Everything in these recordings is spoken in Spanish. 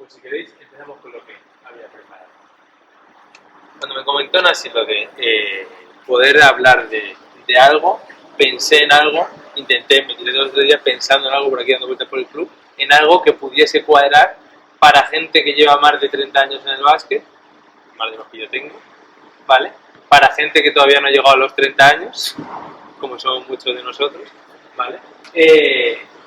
Pues si queréis, empezamos con lo que había preparado. Cuando me comentó Nasi lo de poder hablar de algo, pensé en algo, me tiré 2 días pensando en algo por aquí dando vueltas por el club, en algo que pudiese cuadrar para gente que lleva más de 30 años en el básquet, más de los que yo tengo, ¿vale? Para gente que todavía no ha llegado a los 30 años, como somos muchos de nosotros, ¿vale?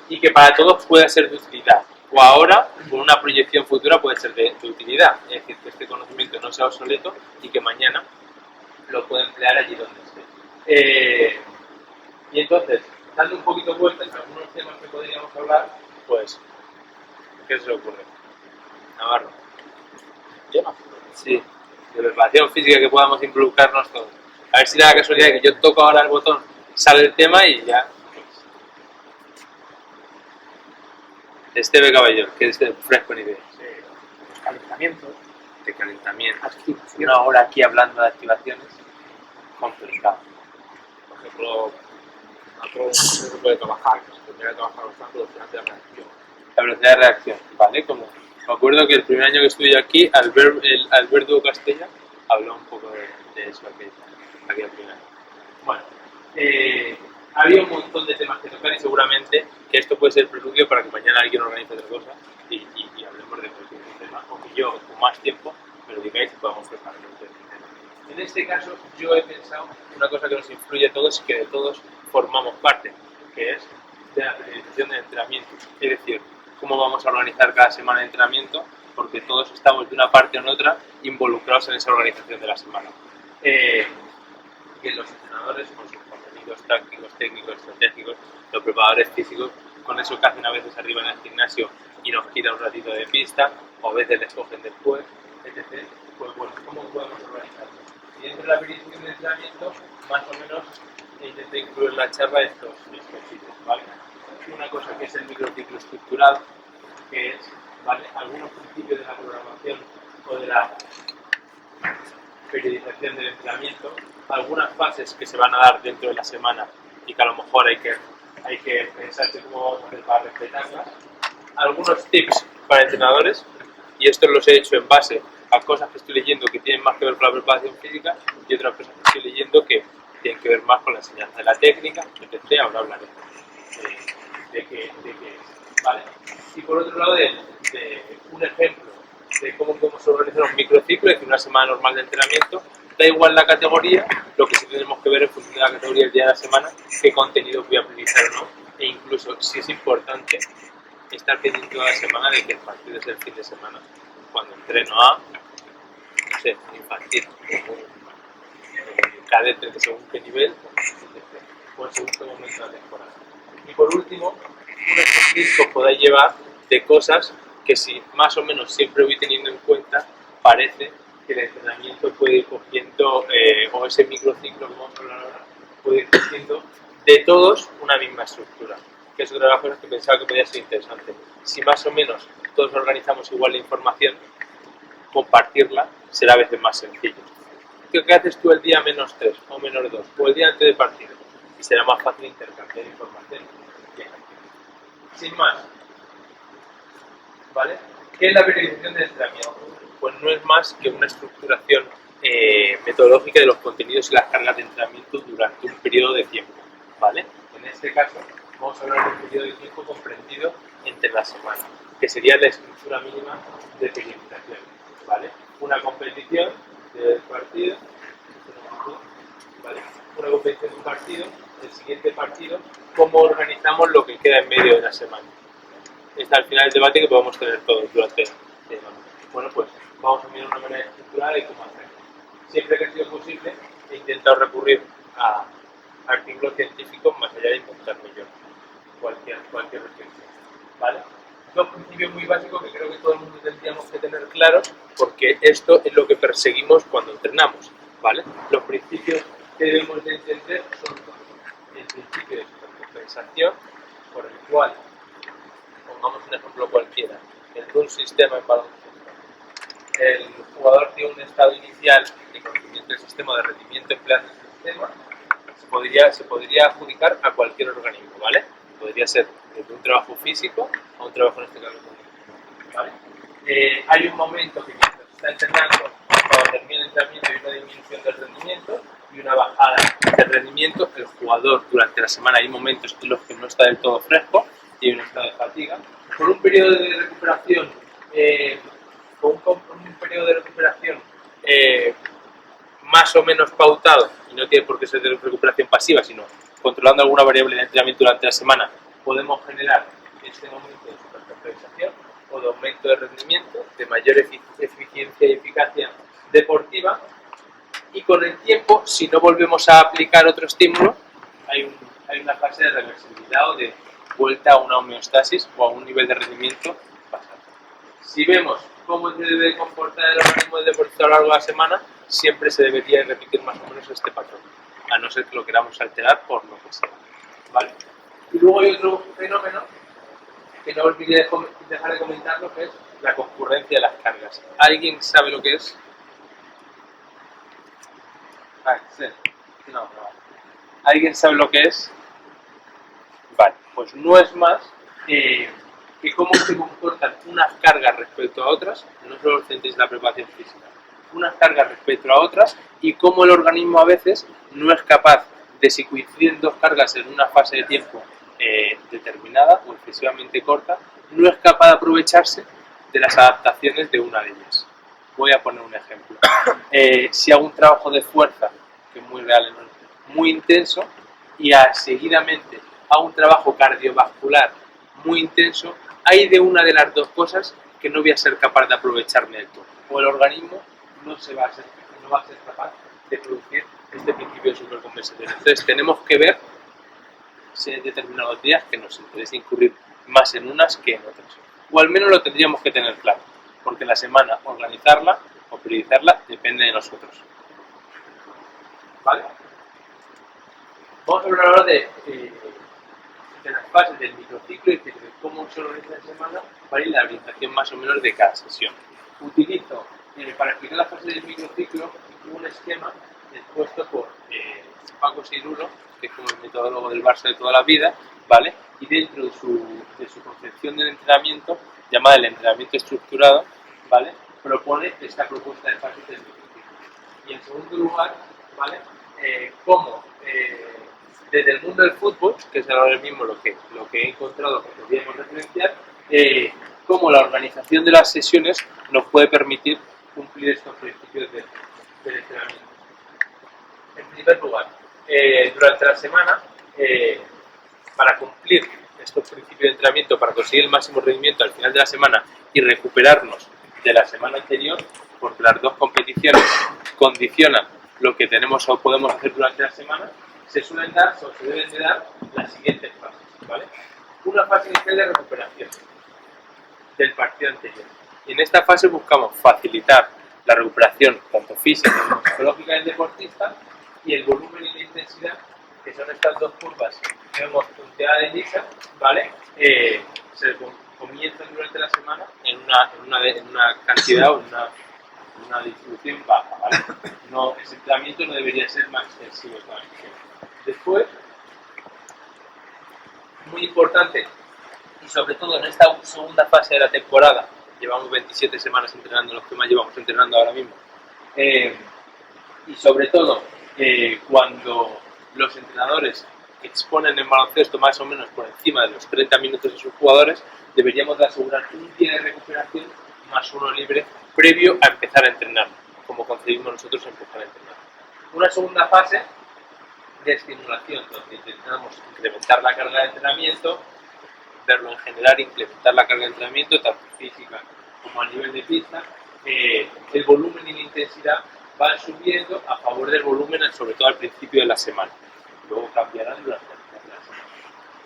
Y que para todos pueda ser de utilidad. O ahora, con una proyección futura, puede ser de utilidad. Es decir, que este conocimiento no sea obsoleto y que mañana lo pueda emplear allí donde esté. Y entonces, dando un poquito vueltas a algunos temas que podríamos hablar, pues, ¿qué se le ocurre? Navarro. ¿Tema? Sí, de preparación física que podamos involucrarnos todos. A ver si da la casualidad de que yo toco ahora el botón, sale el tema y ya. Esteve Caballero, que es fresco en ideas. Calentamiento. De calentamiento. Activación. Una hora aquí hablando de activaciones, complicado. Por ejemplo, no se puede trabajar, se tendría que trabajar bastante velocidad de reacción. La velocidad de reacción, ¿vale? Como me acuerdo que el primer año que estuve aquí, Alberto Castella habló un poco de eso aquí al final. Bueno, había un montón de temas que tocar y seguramente que esto puede ser el preludio para que mañana alguien organice otra cosa y hablemos de cualquier tema, o que yo con más tiempo me lo digáis y podamos preparar el tema. En este caso, yo he pensado una cosa que nos influye a todos y que de todos formamos parte, que es de la periodización del entrenamiento. Es decir, cómo vamos a organizar cada semana de entrenamiento, porque todos estamos de una parte o en otra involucrados en esa organización de la semana. Que los entrenadores, con sus contenidos tácticos, técnicos, estratégicos, los preparadores físicos, con eso que hacen a veces arriba en el gimnasio y nos quitan un ratito de pista, o a veces les cogen después, etc. Pues bueno, ¿cómo podemos organizarlo? Y dentro de la periodización de entrenamiento, más o menos intenté incluir en la charla estos sitios, ¿vale? Una cosa que es el microciclo estructurado, que es, ¿vale?, algunos principios de la programación o de la periodización del entrenamiento, algunas fases que se van a dar dentro de la semana y que a lo mejor hay que pensarse cómo vamos a hacer para respetarlas, algunos tips para entrenadores, y estos los he hecho en base a cosas que estoy leyendo que tienen más que ver con la preparación física y otras cosas que estoy leyendo que tienen que ver más con la enseñanza de la técnica, etc. Ahora hablaré de qué es, ¿vale? Y por otro lado, de un ejemplo de cómo podemos organizar un microciclo, es decir, una semana normal de entrenamiento. Da igual la categoría, lo que sí tenemos que ver en función de la categoría del día de la semana, qué contenido voy a priorizar o no, e incluso si es importante estar pendiente toda la semana de que el partido es el fin de semana, cuando entreno a, no sé, un infantil, un cadete de según qué nivel, o en según qué momento de la temporada. Y por último, unos tips que os podáis llevar de cosas que si más o menos siempre voy teniendo en cuenta, parece que el entrenamiento puede ir cogiendo, o ese microciclo que vamos a hablar ahora, puede ir cogiendo de todos una misma estructura, que es otra de las cosas que pensaba que podía ser interesante. Si más o menos todos organizamos igual la información, compartirla será a veces más sencillo. ¿Qué haces tú el día -3 o -2 o el día antes del partido? Y será más fácil intercambiar información. Bien. Sin más, ¿vale? ¿Qué es la periodización del entrenamiento? Pues no es más que una estructuración metodológica de los contenidos y las cargas de entrenamiento durante un periodo de tiempo, ¿vale? En este caso, vamos a hablar de un periodo de tiempo comprendido entre la semana, que sería la estructura mínima de periodización, ¿vale? Una competición del partido, ¿vale? Una competición de un partido, el siguiente partido, cómo organizamos lo que queda en medio de la semana. Está al final el debate que podemos tener todos durante el tema. Bueno, pues vamos a mirar una manera estructurada de cómo hacerlo. Siempre que ha sido posible, he intentado recurrir a artículos científicos más allá de inventarme yo cualquier reflexión, ¿vale? Dos principios muy básicos que creo que todo el mundo tendríamos que tener claros, porque esto es lo que perseguimos cuando entrenamos, ¿vale? Los principios que debemos de entender son dos. El principio de supercompensación, por el cual, pongamos un ejemplo cualquiera, en un sistema en baloncesto, el jugador tiene un estado inicial de conocimiento del sistema, de rendimiento empleando el sistema, se podría adjudicar a cualquier organismo, ¿vale? Podría ser desde un trabajo físico a un trabajo en este caso cognitivo, ¿vale? Hay un momento que mientras se está entrenando, cuando termina el entrenamiento, hay una disminución del rendimiento y una bajada del rendimiento. El jugador durante la semana hay momentos en los que no está del todo fresco y hay un estado de fatiga. Con un periodo de recuperación, más o menos pautado, y no tiene por qué ser de recuperación pasiva, sino controlando alguna variable de entrenamiento durante la semana, podemos generar este momento de supercompensación o de aumento de rendimiento, de mayor eficiencia y eficacia deportiva, y con el tiempo, si no volvemos a aplicar otro estímulo, hay una fase de reversibilidad o de vuelta a una homeostasis o a un nivel de rendimiento pasado. Si vemos cómo se debe comportar el organismo del deportista a lo largo de la semana, siempre se debería repetir más o menos este patrón, a no ser que lo queramos alterar por lo que sea. ¿Vale? Y luego hay otro fenómeno que no olvidé dejar de comentar, lo que es la concurrencia de las cargas. ¿Alguien sabe lo que es? Sí. No. ¿Alguien sabe lo que es? Vale, pues no es más que cómo se comportan unas cargas respecto a otras, no solo centréis la preparación física, unas cargas respecto a otras, y cómo el organismo a veces no es capaz de, si coinciden dos cargas en una fase de tiempo determinada o excesivamente corta, no es capaz de aprovecharse de las adaptaciones de una de ellas. Voy a poner un ejemplo. Si hago un trabajo de fuerza, que es muy real, muy intenso, y seguidamente hago un trabajo cardiovascular muy intenso, hay de una de las dos cosas que no voy a ser capaz de aprovecharme del todo. O el organismo no va a ser capaz de producir este principio de supercompensación. Entonces tenemos que ver si hay determinados días que nos interesa incurrir más en unas que en otras. O al menos lo tendríamos que tener claro, porque la semana organizarla o priorizarla depende de nosotros. ¿Vale? Vamos a hablar ahora de las fases del microciclo y de cómo se organiza la semana, ¿vale? Y la orientación más o menos de cada sesión. Utilizo, para explicar la fase del microciclo, un esquema expuesto por Paco Sirulo, que es como el metodólogo del Barça de toda la vida, ¿vale? Y dentro de su concepción del entrenamiento, llamada el entrenamiento estructurado, ¿vale? Propone esta propuesta de fases del microciclo. Y en segundo lugar, ¿vale? Cómo desde el mundo del fútbol, que es ahora mismo lo que he encontrado que podríamos referenciar, cómo la organización de las sesiones nos puede permitir cumplir estos principios del entrenamiento. En primer lugar, durante la semana, para cumplir estos principios de entrenamiento, para conseguir el máximo rendimiento al final de la semana y recuperarnos de la semana anterior, porque las dos competiciones condicionan lo que tenemos o podemos hacer durante la semana, se suelen dar o se deben de dar las siguientes fases, ¿vale? Una fase inicial de recuperación del partido anterior. Y en esta fase buscamos facilitar la recuperación tanto física como psicológica del deportista, y el volumen y la intensidad, que son estas dos curvas que vemos punteadas de lisa, ¿vale? Se comienzan durante la semana en una cantidad o en una distribución baja, ¿vale? No, ese entrenamiento no debería ser más extensivo todavía. Después, muy importante, y sobre todo en esta segunda fase de la temporada, llevamos 27 semanas entrenando, los que más llevamos entrenando ahora mismo, y sobre todo cuando los entrenadores exponen en baloncesto más o menos por encima de los 30 minutos de sus jugadores, deberíamos de asegurar un día de recuperación más uno libre previo a empezar a entrenar, como concebimos nosotros empezar a entrenar. Una segunda fase de estimulación, donde intentamos incrementar la carga de entrenamiento, verlo en general, implementar la carga de entrenamiento, tanto física como a nivel de pista. El volumen y la intensidad van subiendo a favor del volumen, sobre todo al principio de la semana. Luego cambiarán durante la semana.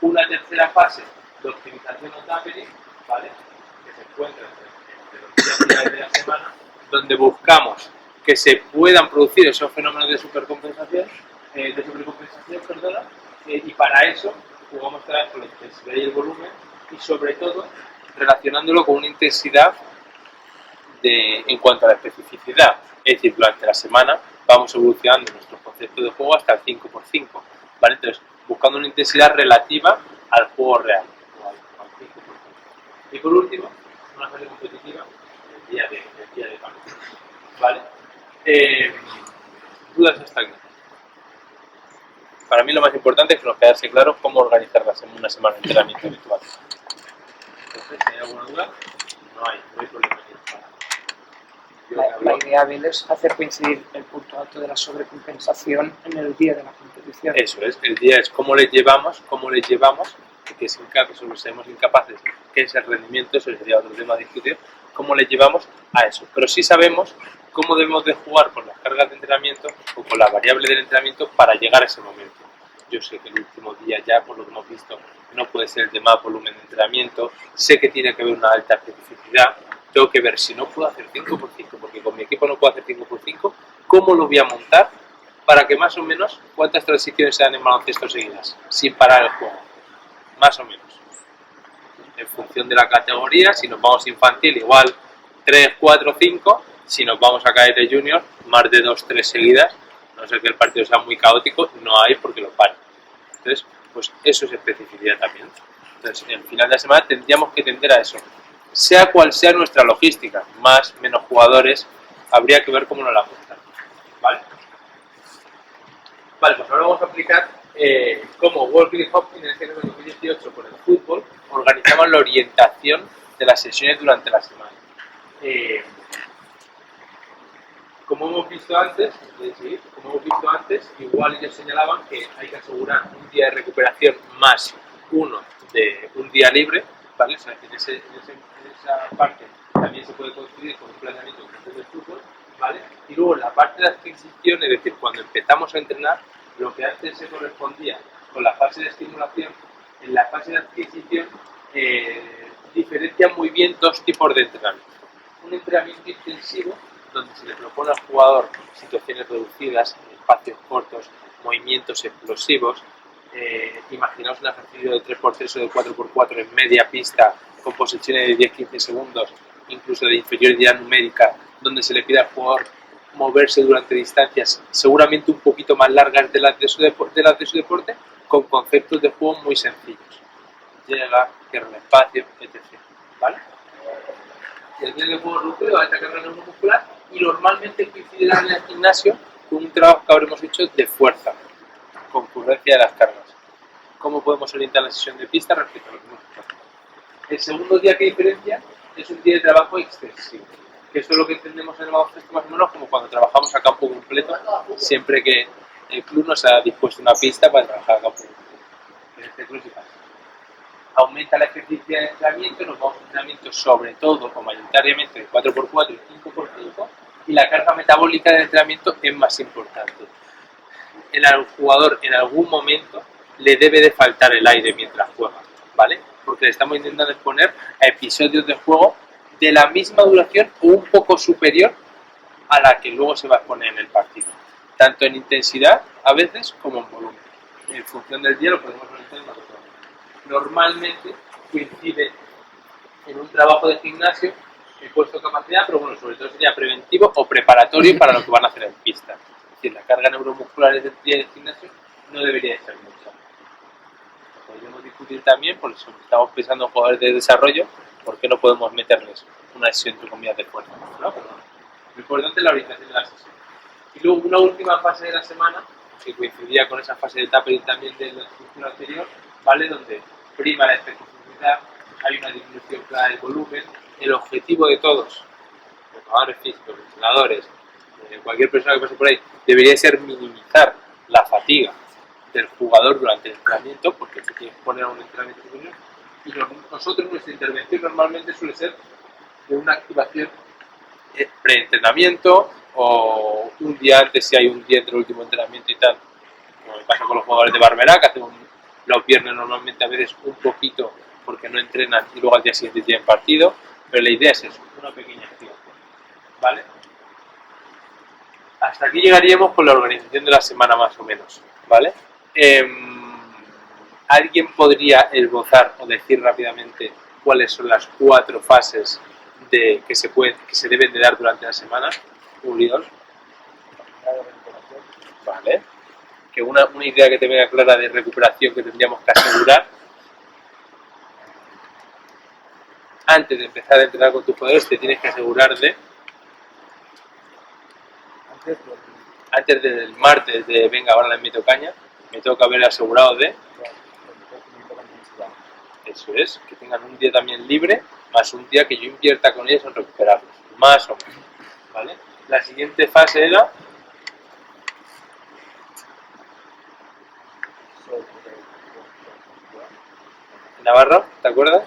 Una tercera fase de optimización o tapering, ¿vale? Que se encuentra entre los días finales de la semana, donde buscamos que se puedan producir esos fenómenos de sobrecompensación, y para eso jugamos con la intensidad y el volumen, y sobre todo relacionándolo con una intensidad en cuanto a la especificidad. Es decir, durante la semana vamos evolucionando nuestro concepto de juego hasta el 5x5, ¿vale? Entonces, buscando una intensidad relativa al juego real, al 5x5. Y por último, una fase competitiva, día de partido. ¿Vale? Dudas hasta aquí. Para mí lo más importante es que nos quedase claro cómo organizar una semana de entrenamiento habitual. Entonces, si hay alguna duda, no hay problema. La idea de él es hacer coincidir el punto alto de la sobrecompensación en el día de la competición. Eso es, el día es cómo les llevamos, que si somos incapaces, que es el rendimiento, eso sería otro tema a discutir, cómo les llevamos a eso. Pero sí sabemos cómo debemos de jugar con las cargas de entrenamiento o con la variable del entrenamiento para llegar a ese momento. Yo sé que el último día ya, por lo que hemos visto, no puede ser el de más volumen de entrenamiento, sé que tiene que haber una alta especificidad, tengo que ver si no puedo hacer 5x5, porque con mi equipo no puedo hacer 5x5, cómo lo voy a montar para que más o menos cuántas transiciones se dan en baloncesto seguidas, sin parar el juego, más o menos. En función de la categoría, si nos vamos infantil, igual 3, 4, 5, si nos vamos a caer de junior, más de 2, 3 seguidas, no sé que el partido sea muy caótico, no hay porque lo paran. Entonces, pues eso es especificidad también. Entonces, en el final de la semana tendríamos que tender a eso. Sea cual sea nuestra logística, más, menos jugadores, habría que ver cómo nos la apuntan. ¿Vale? Vale, pues ahora vamos a aplicar cómo Walkley Hopkins en este caso 2018 con el fútbol organizamos la orientación de las sesiones durante la semana. Como hemos visto antes, igual ellos señalaban que hay que asegurar un día de recuperación más uno de un día libre, ¿vale? O sea, que en esa parte también se puede construir con un planteamiento de fútbol, ¿vale? Y luego la parte de adquisición, es decir, cuando empezamos a entrenar, lo que antes se correspondía con la fase de estimulación, en la fase de adquisición diferencian muy bien dos tipos de entrenamiento. Un entrenamiento intensivo, donde se le propone al jugador situaciones reducidas, espacios cortos, movimientos explosivos. Imaginaos un ejercicio de 3x3 o de 4x4 en media pista con posesiones de 10-15 segundos, incluso de inferioridad numérica, donde se le pide al jugador moverse durante distancias seguramente un poquito más largas de las de su deporte, con conceptos de juego muy sencillos. Llega, cierra el espacio, etc. ¿Vale? Y el día de juego núcleo va a carga neuromuscular y normalmente coincidirá en el gimnasio con un trabajo que habremos hecho de fuerza, concurrencia de las cargas. ¿Cómo podemos orientar la sesión de pista respecto a lo que hemos hecho? El segundo día que diferencia es un día de trabajo extensivo, que eso es lo que entendemos en el baloncesto más o menos como cuando trabajamos a campo completo, siempre que el club nos ha dispuesto una pista para trabajar a campo completo. En este club sí pasa. Aumenta la eficiencia de entrenamiento, nos vamos a entrenamiento sobre todo o mayoritariamente de 4x4 y 5x5 y la carga metabólica del entrenamiento es más importante. El jugador en algún momento le debe de faltar el aire mientras juega, ¿vale? Porque le estamos intentando exponer a episodios de juego de la misma duración o un poco superior a la que luego se va a exponer en el partido, tanto en intensidad a veces como en volumen. En función del día lo podemos organizar en una cosa. Normalmente coincide en un trabajo de gimnasio el puesto de capacidad, pero bueno, sobre todo sería preventivo o preparatorio para lo que van a hacer en pista. Es decir, la carga neuromuscular del día de gimnasio no debería ser mucha. Podríamos discutir también, por eso estamos pensando en jugadores de desarrollo, por qué no podemos meterles una sesión entre comillas de fuerza, ¿no? Pero lo importante es la orientación de la sesión. Y luego una última fase de la semana, que coincidía con esa fase de tapping también de la estructura anterior, ¿vale? Donde prima la especificidad, hay una disminución clara del volumen. El objetivo de todos, preparadores físicos, entrenadores, cualquier persona que pase por ahí, debería ser minimizar la fatiga del jugador durante el entrenamiento, porque se tiene que poner a un entrenamiento superior. Y nosotros, nuestra intervención normalmente suele ser de una activación pre-entrenamiento o un día antes, si hay un día entre el último entrenamiento y tal, como me pasa con los jugadores de Barberá, que hacemos los viernes normalmente a veces un poquito porque no entrenan y luego al día siguiente tienen partido, pero la idea es eso, una pequeña activación, ¿vale? Hasta aquí llegaríamos con la organización de la semana más o menos, ¿vale? ¿Alguien podría esbozar o decir rápidamente cuáles son las 4 fases que se deben de dar durante la semana? Unidor. Vale. Que una idea que te venga clara de recuperación que tendríamos que asegurar. antes de empezar a entrenar con tus jugadores te tienes que asegurar de, antes del martes de venga ahora les meto caña, me tengo que haber asegurado de, eso es, que tengan un día también libre, más un día que yo invierta con ellos en recuperarlos, más o menos, ¿vale? La siguiente fase era Navarro, ¿te acuerdas?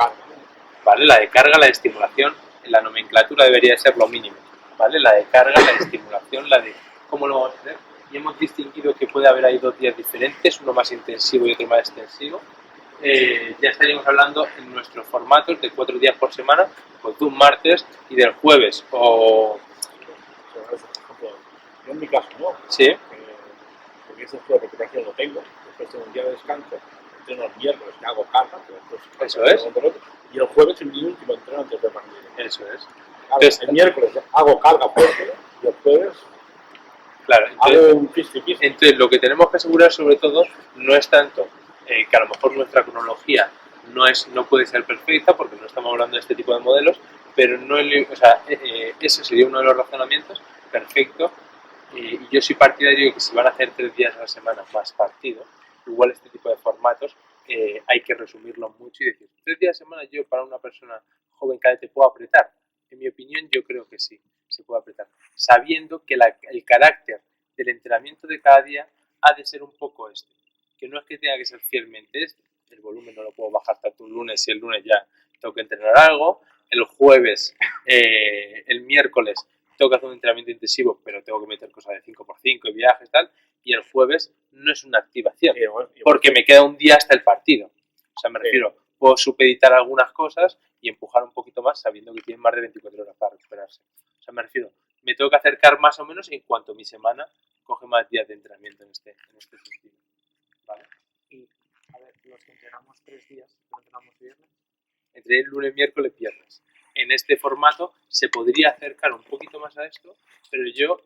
¿Vale? La de carga, la de estimulación, en la nomenclatura debería ser lo mínimo, ¿vale? La de carga, la de estimulación, la de cómo lo vamos a hacer. Y hemos distinguido que puede haber ahí 2 días diferentes, uno más intensivo y otro más extensivo. Ya estaríamos hablando en nuestros formatos de 4 días por semana, pues de un martes y del jueves, o... Por ejemplo, yo en mi caso no. Sí. Porque ese tipo de recuperación lo tengo. Después tengo un día de descanso. Entreno el miércoles, que hago carga. Eso es. Y el jueves es mi último entreno antes de partir. Eso es. Claro, entonces, el miércoles hago carga fuerte y el jueves claro, entonces, hago un fist-to-fist. Entonces lo que tenemos que asegurar sobre todo no es tanto que a lo mejor nuestra cronología no puede ser perfecta porque no estamos hablando de este tipo de modelos, pero no o sea, ese sería uno de los razonamientos perfecto. Y yo soy partidario de que si van a hacer 3 días a la semana más partido, igual este tipo de formatos hay que resumirlo mucho y decir 3 días a la semana yo para una persona joven cadete puedo apretar. En mi opinión yo creo que sí, se puede apretar, sabiendo que el carácter del entrenamiento de cada día ha de ser un poco este, que no es que tenga que ser fielmente este, el volumen no lo puedo bajar tanto un lunes y el lunes ya tengo que entrenar algo, el jueves, el miércoles tengo que hacer un entrenamiento intensivo, pero tengo que meter cosas de 5x5 y viajes y tal, y el jueves no es una activación, porque me queda un día hasta el partido. O sea, me refiero, puedo supeditar algunas cosas y empujar un poquito más sabiendo que tienen más de 24 horas para recuperarse. O sea, me refiero, me tengo que acercar más o menos en cuanto mi semana coge más días de entrenamiento en este sentido. ¿Vale? Y, a ver, los que entrenamos 3 días, ¿no entrenamos viernes? Entre el lunes, miércoles, viernes. En este formato se podría acercar un poquito más a esto, pero yo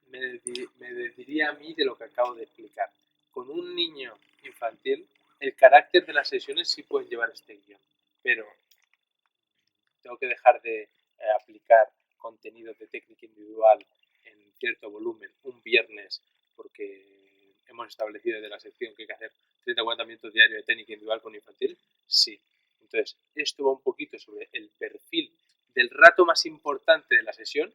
me decidiría a mí de lo que acabo de explicar. Con un niño infantil, el carácter de las sesiones sí pueden llevar este guión, pero tengo que dejar de aplicar contenido de técnica individual en cierto volumen un viernes porque hemos establecido desde la sección que hay que hacer 30 o 40 minutos diarios de técnica individual con infantil. Sí. Entonces, esto va un poquito sobre el perfil del rato más importante de la sesión.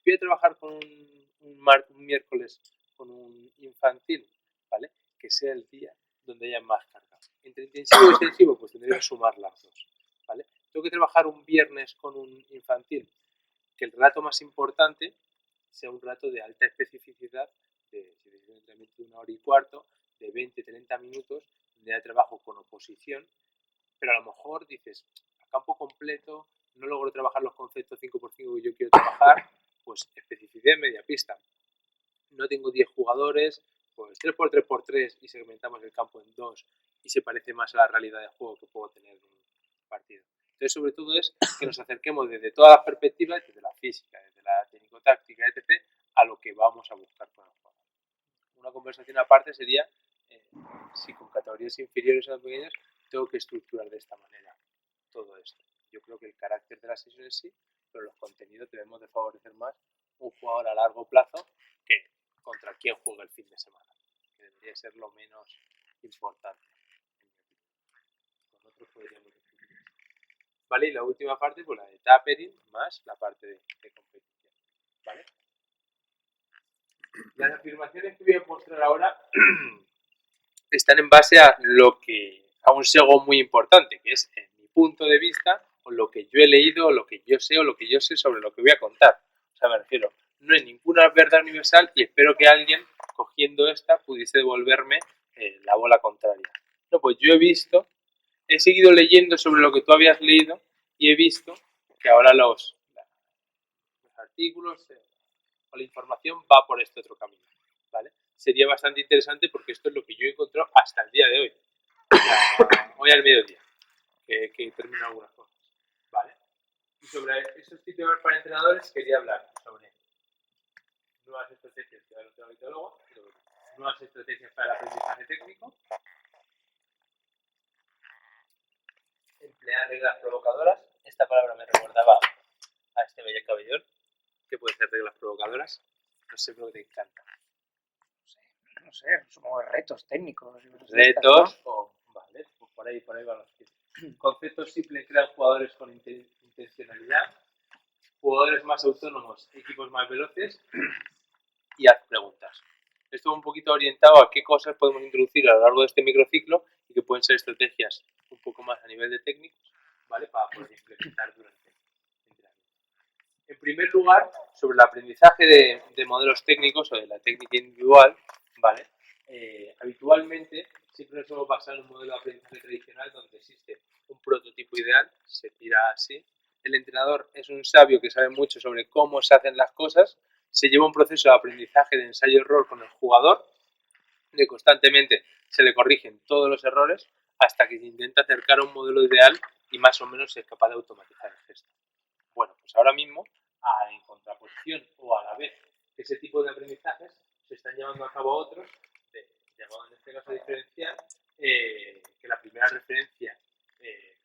Voy a trabajar con un miércoles con un infantil, ¿vale? Que sea el día donde haya más carga. Entre intensivo y extensivo, pues tendré que sumar las dos, ¿vale? Tengo que trabajar un viernes con un infantil, que el rato más importante sea un rato de alta especificidad, de un entrenamiento de 1 hora y cuarto, de 20-30 minutos, donde ya trabajo con oposición, pero a lo mejor dices, a campo completo, no logro trabajar los conceptos 5x5 que yo quiero trabajar, pues especificidad en media pista. No tengo 10 jugadores, pues 3x3x3 y segmentamos el campo en 2 y se parece más a la realidad de juego que puedo tener en un partido. Entonces, sobre todo es que nos acerquemos desde todas las perspectivas, desde la física, desde la técnico-táctica, etc., a lo que vamos a buscar con el juego. Una conversación aparte sería si con categorías inferiores o pequeñas tengo que estructurar de esta manera todo esto. Yo creo que el carácter de las sesiones sí, pero los contenidos debemos de favorecer más un jugador a largo plazo que contra quién juega el fin de semana, que debería ser lo menos importante. Con otros podríamos decir. ¿Vale? Y la última parte, pues la de tapering más la parte de competición. ¿Vale? Las afirmaciones que voy a mostrar ahora están en base a un sesgo muy importante, que es en mi punto de vista, o lo que yo he leído, o lo que yo sé, sobre lo que voy a contar. O sea, me refiero, no hay ninguna verdad universal y espero que alguien, cogiendo esta, pudiese devolverme la bola contraria. No, pues yo he seguido leyendo sobre lo que tú habías leído y he visto que ahora los artículos o la información va por este otro camino, ¿vale? Sería bastante interesante porque esto es lo que yo he encontrado hasta el día de hoy. Hoy al mediodía, que termino algunas cosas, ¿vale? Y sobre esos títulos para entrenadores quería hablar sobre nuevas estrategias para el teórico, nuevas estrategias para el aprendizaje técnico, emplear reglas provocadoras. Esta palabra me recordaba a este Bella Cabellón. ¿Qué puede ser reglas provocadoras? No sé, pero te encanta. No sé, supongo retos técnicos. Retos o... Vale, pues por ahí van los tiros. Conceptos simples crean jugadores con intencionalidad, jugadores más autónomos, equipos más veloces y haz preguntas. Esto un poquito orientado a qué cosas podemos introducir a lo largo de este microciclo y que pueden ser estrategias un poco más a nivel de técnicos, ¿vale? Para poder implementar durante el entrenamiento. En primer lugar, sobre el aprendizaje de modelos técnicos o de la técnica individual, ¿vale? Habitualmente siempre nos hemos basado en un modelo de aprendizaje tradicional donde existe un prototipo ideal, se tira así. El entrenador es un sabio que sabe mucho sobre cómo se hacen las cosas, se lleva un proceso de aprendizaje de ensayo-error con el jugador, de constantemente se le corrigen todos los errores hasta que se intenta acercar a un modelo ideal y más o menos es capaz de automatizar el gesto. Bueno, pues ahora mismo, en contraposición o a la vez ese tipo de aprendizajes, se están llevando a cabo otros, llamado en este caso diferencial, que la primera referencia que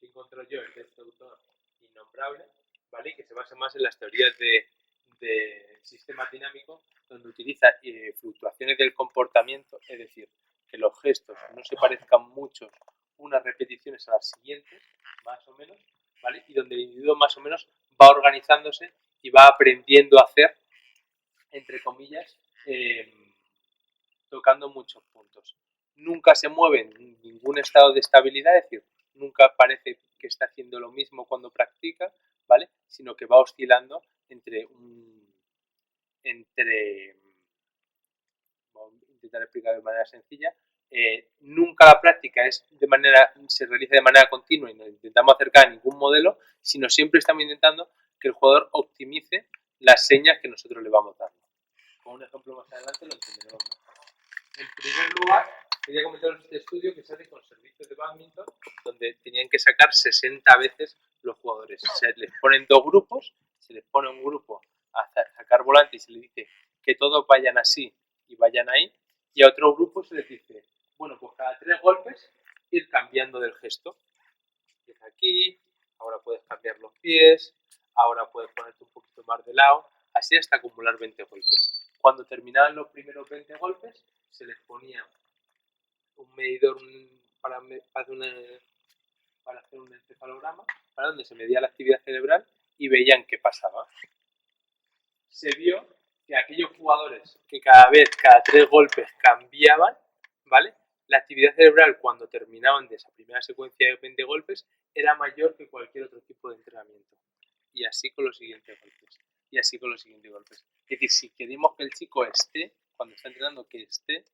encontró yo es de este autor innombrable, ¿vale? Que se basa más en las teorías de sistema dinámico, donde utiliza fluctuaciones del comportamiento, es decir, que los gestos no se parezcan mucho unas repeticiones a las siguientes, más o menos, ¿vale? Y donde el individuo más o menos va organizándose y va aprendiendo a hacer, entre comillas, tocando muchos puntos. Nunca se mueve en ningún estado de estabilidad, es decir, nunca parece que está haciendo lo mismo cuando practica, ¿vale? Sino que va oscilando voy a intentar explicar de manera sencilla, nunca la práctica se realiza de manera continua y no intentamos acercar a ningún modelo, sino siempre estamos intentando que el jugador optimice las señas que nosotros le vamos dando. Con un ejemplo más adelante lo entenderemos mejor. En primer lugar, quería comentaros este estudio que se hace con servicios de badminton, donde tenían que sacar 60 veces los jugadores. Se les ponen dos grupos, se les pone un grupo a sacar volante y se les dice que todos vayan así y vayan ahí, y a otro grupo se les dice, bueno, pues cada 3 golpes ir cambiando del gesto. Empieza aquí, ahora puedes cambiar los pies, ahora puedes ponerte un poquito más de lado, así hasta acumular 20 golpes. Cuando terminaban los primeros 20 golpes, se les ponía un medidor para hacer un encefalograma, para donde se medía la actividad cerebral y veían qué pasaba. Se vio que aquellos jugadores que cada 3 golpes cambiaban, ¿vale? La actividad cerebral cuando terminaban de esa primera secuencia de 20 golpes era mayor que cualquier otro tipo de entrenamiento. Y así con los siguientes golpes. Y así con los siguientes golpes. Es decir, si queremos que el chico esté, cuando está entrenando, que esté,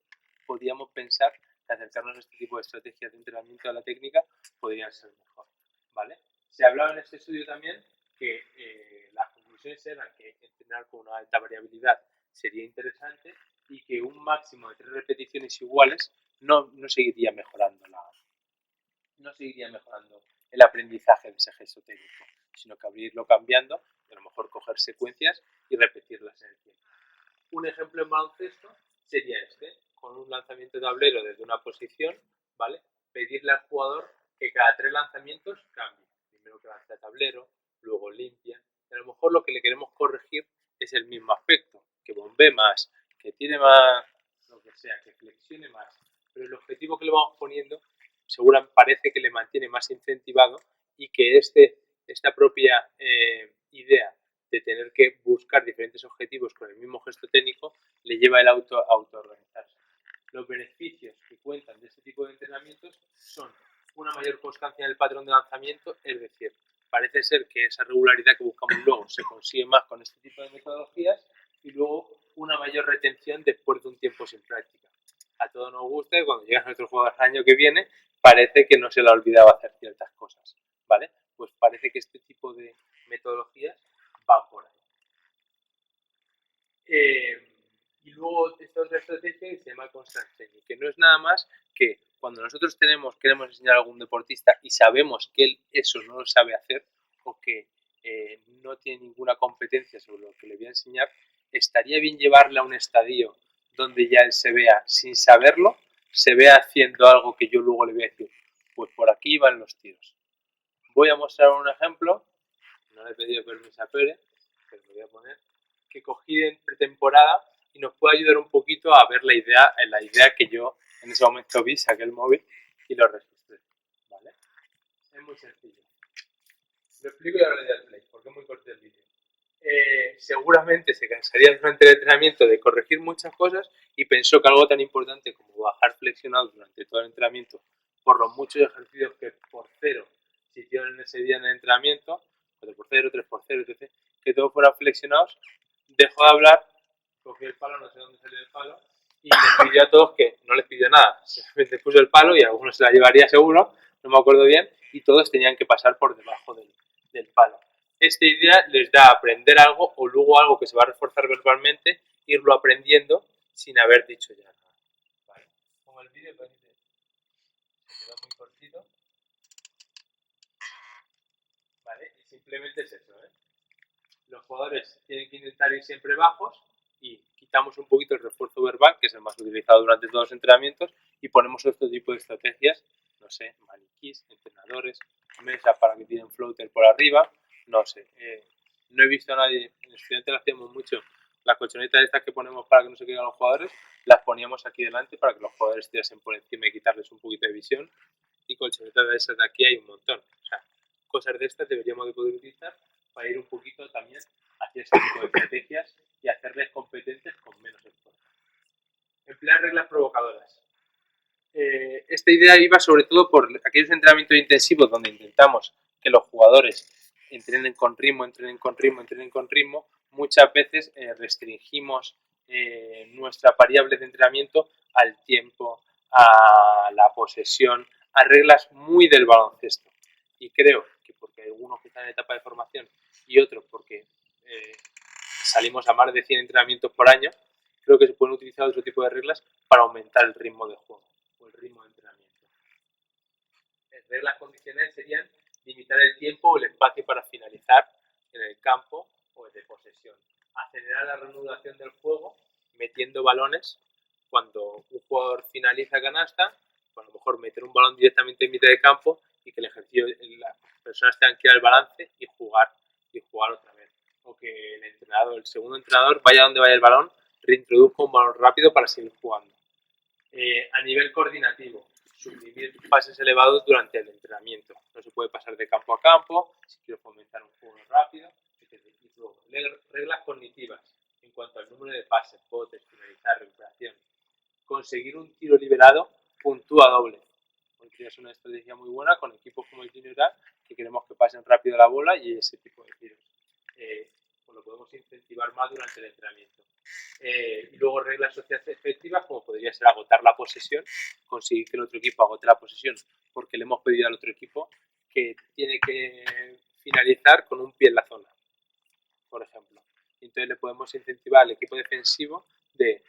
podríamos pensar que acercarnos a este tipo de estrategias de entrenamiento a la técnica podrían ser mejor, ¿vale? Se hablaba en este estudio también que las conclusiones eran que entrenar con una alta variabilidad sería interesante y que un máximo de 3 repeticiones iguales no seguiría mejorando el aprendizaje de ese gesto técnico, sino que habría irlo cambiando y a lo mejor coger secuencias y repetirlas en el tiempo. Un ejemplo en baloncesto sería este, con un lanzamiento de tablero desde una posición, ¿vale? Pedirle al jugador que cada 3 lanzamientos cambie. Primero que lance a tablero, luego limpia. Y a lo mejor lo que le queremos corregir es el mismo aspecto, que bombee más, que tire más, lo que sea, que flexione más. Pero el objetivo que le vamos poniendo seguramente parece que le mantiene más incentivado y que esta propia idea de tener que buscar diferentes objetivos con el mismo gesto técnico le lleva el autoorganizarse. Los beneficios que cuentan de este tipo de entrenamientos son una mayor constancia en el patrón de lanzamiento, es decir, parece ser que esa regularidad que buscamos luego se consigue más con este tipo de metodologías y luego una mayor retención después de un tiempo sin práctica. A todos nos gusta y cuando llega nuestro jugador el año que viene parece que no se le ha olvidado hacer ciertas cosas, ¿vale? Pues parece que este tipo de metodologías van por ahí. Y luego esta otra estrategia que se llama constant training, que no es nada más que cuando nosotros queremos enseñar a algún deportista y sabemos que él eso no lo sabe hacer o que no tiene ninguna competencia sobre lo que le voy a enseñar, estaría bien llevarle a un estadio donde ya él se vea sin saberlo, se vea haciendo algo que yo luego le voy a decir, pues por aquí van los tiros, Voy a mostrar un ejemplo, no le he pedido permiso a Pere, pero lo voy a poner, que cogí en pretemporada y nos puede ayudar un poquito a ver la idea que yo en ese momento vi, saqué el móvil y lo registré, ¿vale? Es muy sencillo. Lo explico y ahora le doy al play, porque es muy corto el vídeo. Seguramente se cansaría durante el entrenamiento de corregir muchas cosas y pensó que algo tan importante como bajar flexionado durante todo el entrenamiento, por los muchos ejercicios que por cero se hicieron en ese día en el entrenamiento, 4x0, 3x0, etc., que todos fueran flexionados, dejó de hablar, cogió el palo, no sé dónde salió el palo, y les pidió a todos que no les pidió nada, simplemente puso el palo y algunos se la llevaría seguro, no me acuerdo bien, y todos tenían que pasar por debajo del palo. Esta idea les da a aprender algo o luego algo que se va a reforzar verbalmente, irlo aprendiendo sin haber dicho ya nada. ¿Vale? Como el vídeo que se quedó muy cortito. ¿Vale? Y simplemente es eso, ¿eh? Los jugadores tienen que intentar ir siempre bajos y quitamos un poquito el refuerzo verbal, que es el más utilizado durante todos los entrenamientos, y ponemos otro tipo de estrategias, no sé, maniquís, entrenadores, mesa para que tiren floater por arriba, no sé. No he visto a nadie, en estudiantes lo hacíamos mucho, las colchonetas estas que ponemos para que no se caigan los jugadores, las poníamos aquí delante para que los jugadores tirasen por encima y quitarles un poquito de visión, y colchonetas de esas de aquí hay un montón. O sea, cosas de estas deberíamos de poder utilizar para ir un poquito también hacia ese tipo de estrategias y hacerles competentes con menos esfuerzo. Emplear reglas provocadoras. Esta idea iba sobre todo por aquellos entrenamientos intensivos donde intentamos que los jugadores entrenen con ritmo, muchas veces restringimos nuestra variable de entrenamiento al tiempo, a la posesión, a reglas muy del baloncesto. Y creo que porque algunos que están en etapa de formación y otros porque salimos a más de 100 entrenamientos por año, creo que se pueden utilizar otro tipo de reglas para aumentar el ritmo de juego o el ritmo de entrenamiento. Reglas condicionales serían limitar el tiempo o el espacio para finalizar en el campo o de posesión. Acelerar la reanudación del juego metiendo balones cuando un jugador finaliza canasta, a lo mejor meter un balón directamente en mitad de campo y que el ejercicio, las personas tengan que ir al balance y jugar otra vez. O que el segundo entrenador, vaya donde vaya el balón, reintroduzca un balón rápido para seguir jugando. A nivel coordinativo, suprimir pases elevados durante el entrenamiento. No se puede pasar de campo a campo, si quiero fomentar un juego rápido, etc. Y luego, reglas cognitivas en cuanto al número de pases, botes, finalizar, recuperación. Conseguir un tiro liberado puntúa doble. Porque es una estrategia muy buena con equipos como el Junior A, que queremos que pasen rápido la bola y ese tipo de tiros. Pues lo podemos incentivar más durante el entrenamiento. Y luego reglas sociales efectivas, como podría ser agotar la posesión, conseguir que el otro equipo agote la posesión porque le hemos pedido al otro equipo que tiene que finalizar con un pie en la zona, por ejemplo. Entonces le podemos incentivar al equipo defensivo de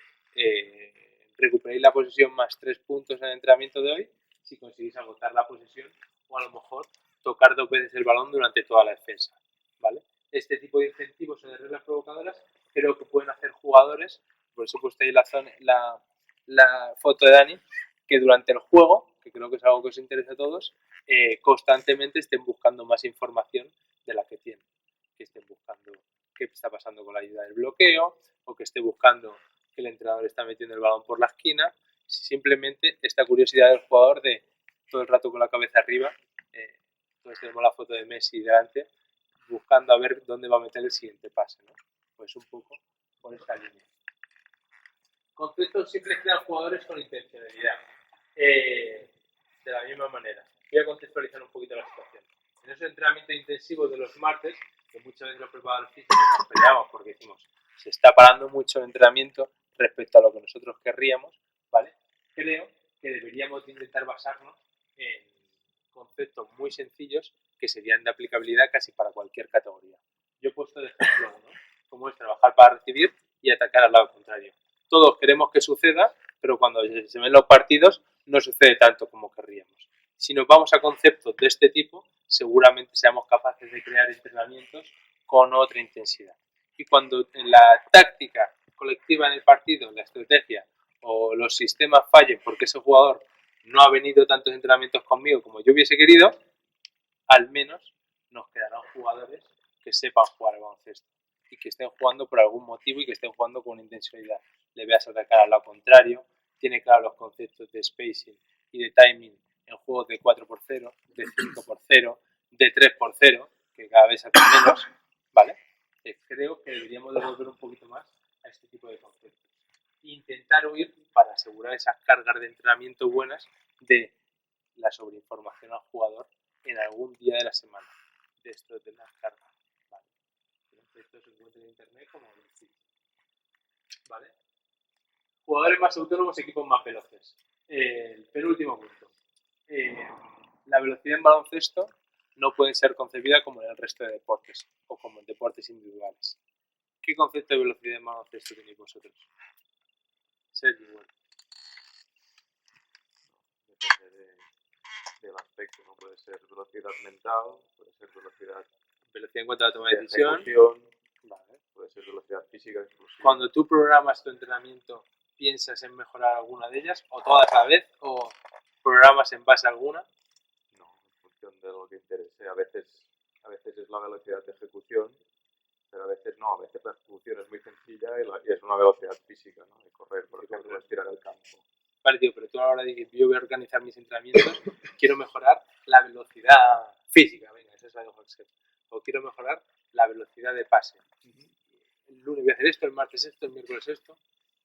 recuperar la posesión más 3 puntos en el entrenamiento de hoy si conseguís agotar la posesión o a lo mejor tocar 2 veces el balón durante toda la defensa, ¿vale? Este tipo de incentivos o de reglas provocadoras creo que pueden hacer jugadores, por eso he puesto ahí la foto de Dani, que durante el juego, que creo que es algo que os interesa a todos, constantemente estén buscando más información de la que tienen, que estén buscando qué está pasando con la ayuda del bloqueo o que esté buscando que el entrenador está metiendo el balón por la esquina, simplemente esta curiosidad del jugador de todo el rato con la cabeza arriba, entonces tenemos la foto de Messi delante, buscando a ver dónde va a meter el siguiente pase, ¿no? Pues un poco por esta línea. Conceptos siempre crean jugadores con intencionalidad. De la misma manera. Voy a contextualizar un poquito la situación. En esos entrenamientos intensivos de los martes, que muchas veces los preparadores físicos nos peleamos porque decimos, se está parando mucho el entrenamiento respecto a lo que nosotros querríamos, ¿vale? Creo que deberíamos intentar basarnos en conceptos muy sencillos que serían de aplicabilidad casi para cualquier categoría. Yo he puesto de ejemplo uno, como es trabajar para recibir y atacar al lado contrario. Todos queremos que suceda, pero cuando se ven los partidos no sucede tanto como querríamos. Si nos vamos a conceptos de este tipo, seguramente seamos capaces de crear entrenamientos con otra intensidad. Y cuando en la táctica colectiva en el partido, la estrategia o los sistemas fallen porque ese jugador no ha venido tantos entrenamientos conmigo como yo hubiese querido, al menos nos quedarán jugadores que sepan jugar al baloncesto y que estén jugando por algún motivo y que estén jugando con intencionalidad. Le veas atacar al lado contrario, tiene claro los conceptos de spacing y de timing en juegos de 4x0, de 5x0, de 3x0, que cada vez hacen menos, ¿vale? Creo que deberíamos de volver un poquito más a este tipo de conceptos. Intentar huir para asegurar esas cargas de entrenamiento buenas de la sobreinformación al jugador en algún día de la semana. De esto de las cargas, ¿vale? Esto se encuentra en internet como en el sitio, ¿vale? Jugadores más autónomos, equipos más veloces. El penúltimo punto. La velocidad en baloncesto no puede ser concebida como en el resto de deportes o como en deportes individuales. ¿Qué concepto de velocidad en baloncesto tenéis vosotros? Sergio, bueno. Depende del aspecto, ¿no? Puede ser velocidad mental, puede ser velocidad en cuanto a la toma de decisión. Vale. Puede ser velocidad física inclusive. Cuando tú programas tu entrenamiento, ¿piensas en mejorar alguna de ellas? ¿O todas a la vez? ¿O programas en base a alguna? No, en función de lo que interese. A veces es la velocidad de ejecución, pero a veces no. A veces la ejecución es muy sencilla y es una velocidad física, ¿no? De correr, por ejemplo, estirar el campo. Vale, tío, pero tú a la hora de que yo voy a organizar mis entrenamientos, quiero mejorar la velocidad física, venga, esa es la de Excel. O quiero mejorar la velocidad de pase. El lunes voy a hacer esto, el martes esto, el miércoles esto.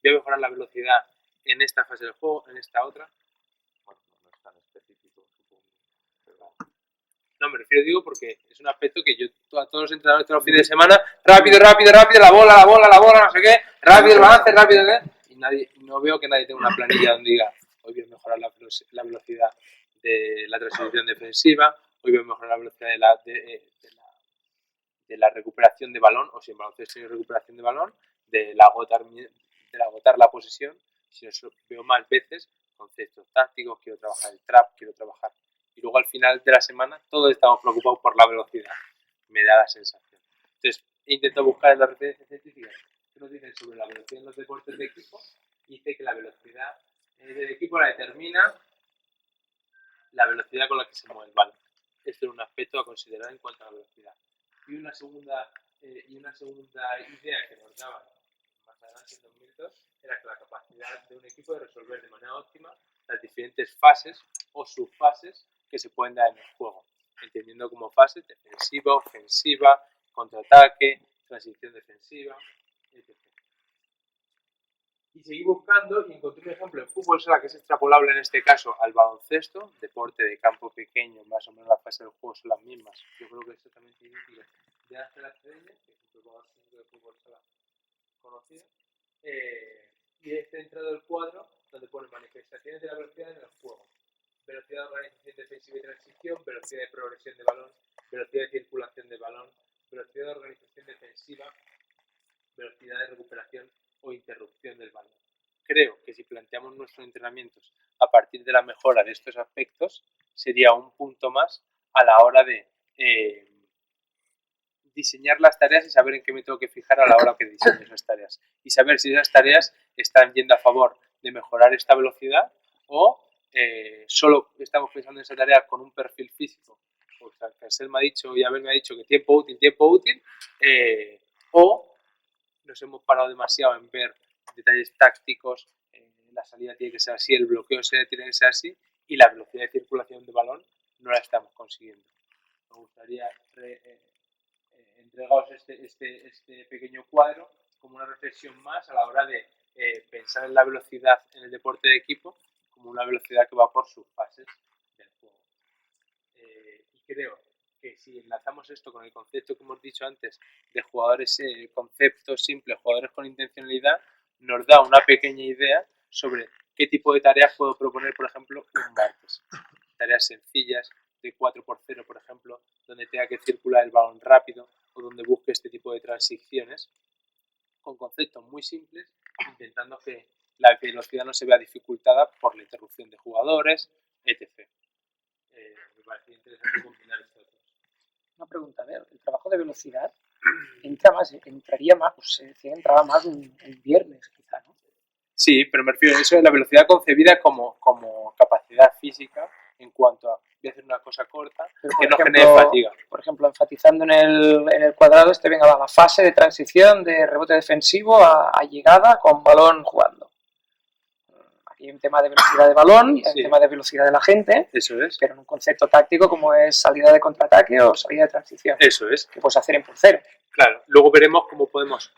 Voy a mejorar la velocidad en esta fase del juego, en esta otra. Bueno, no es tan específico, supongo. Pero... No, me refiero, digo, porque es un aspecto que yo a todos los entrenadores todos los fines de semana, rápido, la bola, no sé qué, rápido el balance, rápido, ¿qué? Y no veo que nadie tenga una planilla donde diga, hoy voy a mejorar la velocidad de la transición defensiva, hoy voy a mejorar la velocidad de la recuperación de balón, o si en baloncesto hay recuperación de balón, del agotar la posesión, sino eso veo más veces conceptos tácticos, quiero trabajar el trap, quiero trabajar. Y luego al final de la semana todos estamos preocupados por la velocidad, me da la sensación. Entonces he intentado buscar en las referencias científicas que nos dicen sobre la velocidad en los deportes de equipo y dice que la velocidad del equipo la determina la velocidad con la que se mueve el balón. Esto es un aspecto a considerar en cuanto a la velocidad. Y una segunda idea que nos daban más adelante en 2002 era que la capacidad de un equipo de resolver de manera óptima las diferentes fases o subfases que se pueden dar en el juego, entendiendo como fases defensiva, ofensiva, contraataque, transición defensiva, etc. Y seguí buscando y encontré un ejemplo en fútbol sala que es extrapolable en este caso al baloncesto, deporte de campo pequeño, más o menos las fases del juego son las mismas. Yo creo que es totalmente idéntico de Ángel Estrella, que es un jugador de fútbol sala conocido, y he centrado el cuadro donde pone manifestaciones de la velocidad en el juego. Velocidad de organización defensiva y transición, velocidad de progresión de balón, velocidad de circulación de balón, velocidad de organización defensiva, velocidad de recuperación o interrupción del balón. Creo que si planteamos nuestros entrenamientos a partir de la mejora de estos aspectos, sería un punto más a la hora de diseñar las tareas y saber en qué me tengo que fijar a la hora que diseño esas tareas. Y saber si esas tareas están yendo a favor de mejorar esta velocidad o solo estamos pensando en esa tarea con un perfil físico. O sea, que Axel me ha dicho y Abel me ha dicho que tiempo útil, o nos hemos parado demasiado en ver detalles tácticos, la salida tiene que ser así, el bloqueo tiene que ser así y la velocidad de circulación de balón no la estamos consiguiendo. Me gustaría entregaros este pequeño cuadro como una reflexión más a la hora de pensar en la velocidad en el deporte de equipo como una velocidad que va por sus fases del juego. Y creo que si enlazamos esto con el concepto que hemos dicho antes de jugadores, conceptos simples, jugadores con intencionalidad, nos da una pequeña idea sobre qué tipo de tareas puedo proponer, por ejemplo, un martes. Tareas sencillas, de 4x0, por ejemplo, donde tenga que circular el balón rápido o donde busque este tipo de transiciones con conceptos muy simples, intentando que la velocidad no se vea dificultada por la interrupción de jugadores, etc. Me parece interesante combinar estos dos. Una pregunta, a ver, el trabajo de velocidad entraría más, pues se decía, entraba más un viernes, quizá, ¿no? Sí, pero me refiero a eso de la velocidad concebida como capacidad física en cuanto a voy a hacer una cosa cosa corta Pero, que por no ejemplo, genere fatiga. Por ejemplo, enfatizando en el cuadrado venga, va la fase de transición de rebote defensivo a llegada con balón jugando. Aquí hay un tema de velocidad de balón y hay un tema de velocidad de la gente. Eso es. Pero en un concepto táctico como es salida de contraataque o salida de transición. Eso es. Que puedes hacer en por cero. Claro, luego veremos cómo podemos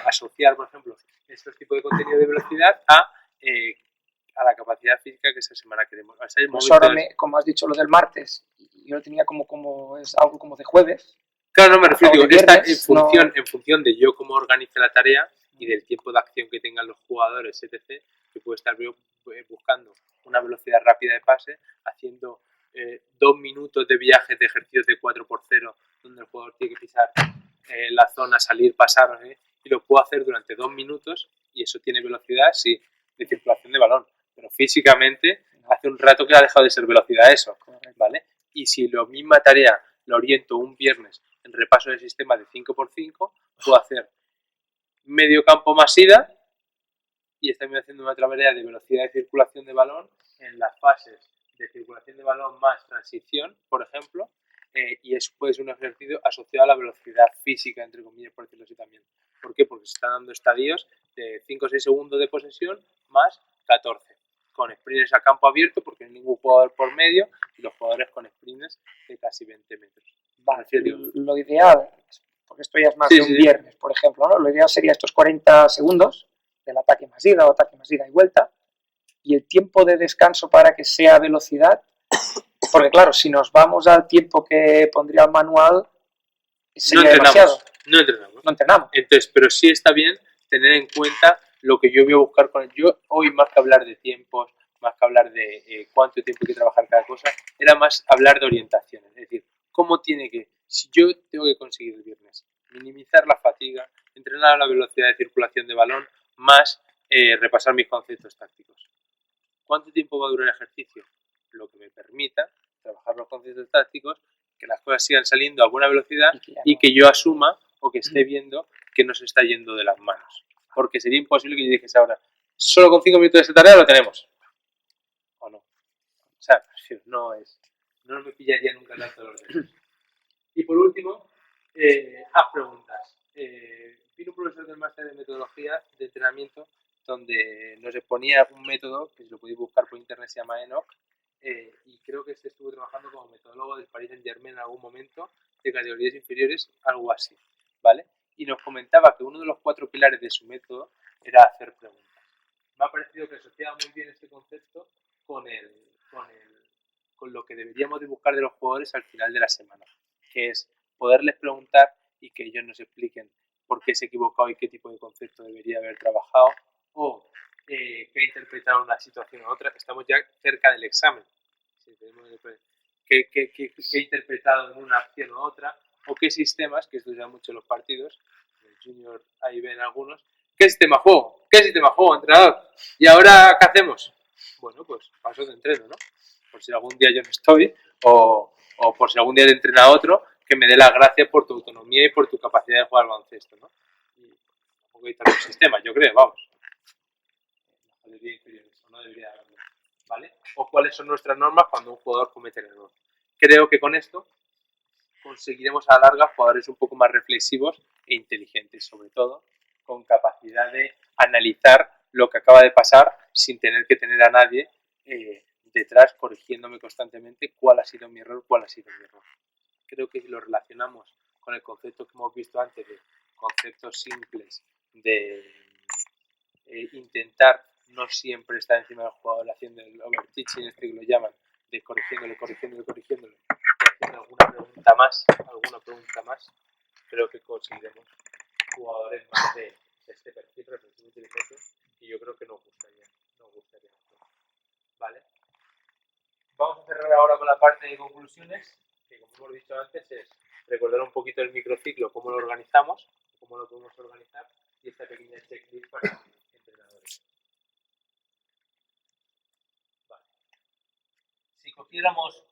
asociar, por ejemplo, estos tipos de contenido de velocidad a la capacidad física que esa semana queremos. Pues ahora, como has dicho lo del martes, yo lo tenía como es algo como de jueves. Claro, no me refiero, digo, viernes, en función de yo cómo organice la tarea y del tiempo de acción que tengan los jugadores, etc., que puedo estar buscando una velocidad rápida de pase, haciendo 2 minutos de viajes de ejercicios de 4x0, donde el jugador tiene que pisar la zona, salir, pasar, y lo puedo hacer durante 2 minutos, y eso tiene velocidad, sí, de circulación de balón, pero físicamente hace un rato que ha dejado de ser velocidad eso, ¿vale? Y si la misma tarea la oriento un viernes en repaso del sistema de 5x5, puedo hacer medio campo más ida y estoy haciendo una travesía de velocidad de circulación de balón en las fases de circulación de balón más transición, por ejemplo, y eso puede ser un ejercicio asociado a la velocidad física, entre comillas, por decirlo así también. ¿Por qué? Porque se están dando estadios de 5 o 6 segundos de posesión más 14, con sprints a campo abierto, porque no hay ningún jugador por medio, y los jugadores con sprints de casi 20 metros. Vale, lo ideal, porque esto ya es más de un viernes, por ejemplo, ¿no? Lo ideal sería estos 40 segundos del ataque más ida o ataque más ida y vuelta, y el tiempo de descanso para que sea velocidad, porque claro, si nos vamos al tiempo que pondría el manual, sería demasiado. No entrenamos. Entonces, pero sí está bien tener en cuenta lo que yo voy a buscar con yo hoy, más que hablar de tiempos, más que hablar de cuánto tiempo hay que trabajar cada cosa, era más hablar de orientación, es decir, cómo tiene que, si yo tengo que conseguir el viernes, minimizar la fatiga, entrenar a la velocidad de circulación de balón, más repasar mis conceptos tácticos. ¿Cuánto tiempo va a durar el ejercicio? Lo que me permita trabajar los conceptos tácticos, que las cosas sigan saliendo a buena velocidad y que yo asuma o que esté viendo que no se está yendo de las manos. Porque sería imposible que yo dijese ahora, solo con 5 minutos de esta tarea lo tenemos. ¿O no? O sea, no me pillaría nunca tanto los dedos. Y por último, haz preguntas. Vino un profesor del máster de metodología de entrenamiento donde nos exponía un método que si lo podéis buscar por internet se llama ENOC, y creo que estuvo trabajando como metodólogo del Paris Saint-Germain en algún momento, de categorías inferiores, algo así, ¿vale? Y nos comentaba que uno de los 4 pilares de su método era hacer preguntas. Me ha parecido que asociaba muy bien este concepto con lo que deberíamos de buscar de los jugadores al final de la semana, que es poderles preguntar y que ellos nos expliquen por qué se ha equivocado y qué tipo de concepto debería haber trabajado, o qué ha interpretado una situación u otra. Estamos ya cerca del examen. ¿Qué ha interpretado en una acción u otra? O qué sistemas, que esto se da mucho en los partidos, en el Junior ahí ven algunos, ¿qué sistema juego? ¿Qué sistema juego, entrenador? ¿Y ahora qué hacemos? Bueno, pues paso de entreno, ¿no? Por si algún día yo no estoy, o por si algún día te entrena otro, que me dé las gracias por tu autonomía y por tu capacidad de jugar al baloncesto, ¿no? Y tampoco hay tantos sistemas, yo creo, vamos. La mayoría inferior eso, no debería haberlo, ¿vale? O cuáles son nuestras normas cuando un jugador comete el error. Creo que con esto conseguiremos a la larga jugadores un poco más reflexivos e inteligentes, sobre todo, con capacidad de analizar lo que acaba de pasar sin tener que tener a nadie detrás corrigiéndome constantemente cuál ha sido mi error, cuál ha sido mi error. Creo que si lo relacionamos con el concepto que hemos visto antes de conceptos simples, de intentar no siempre estar encima del jugador haciendo el overteaching, este que lo llaman, de corrigiéndole, haciendo alguna pregunta más, creo que conseguiremos jugadores más de este perfil reflexivo inteligente y yo creo que nos gustaría. ¿Vale? Vamos a cerrar ahora con la parte de conclusiones, que como hemos dicho antes es recordar un poquito el microciclo, cómo lo organizamos, cómo lo podemos organizar y esta pequeña checklist para entrenadores. Vale. Si cogiéramos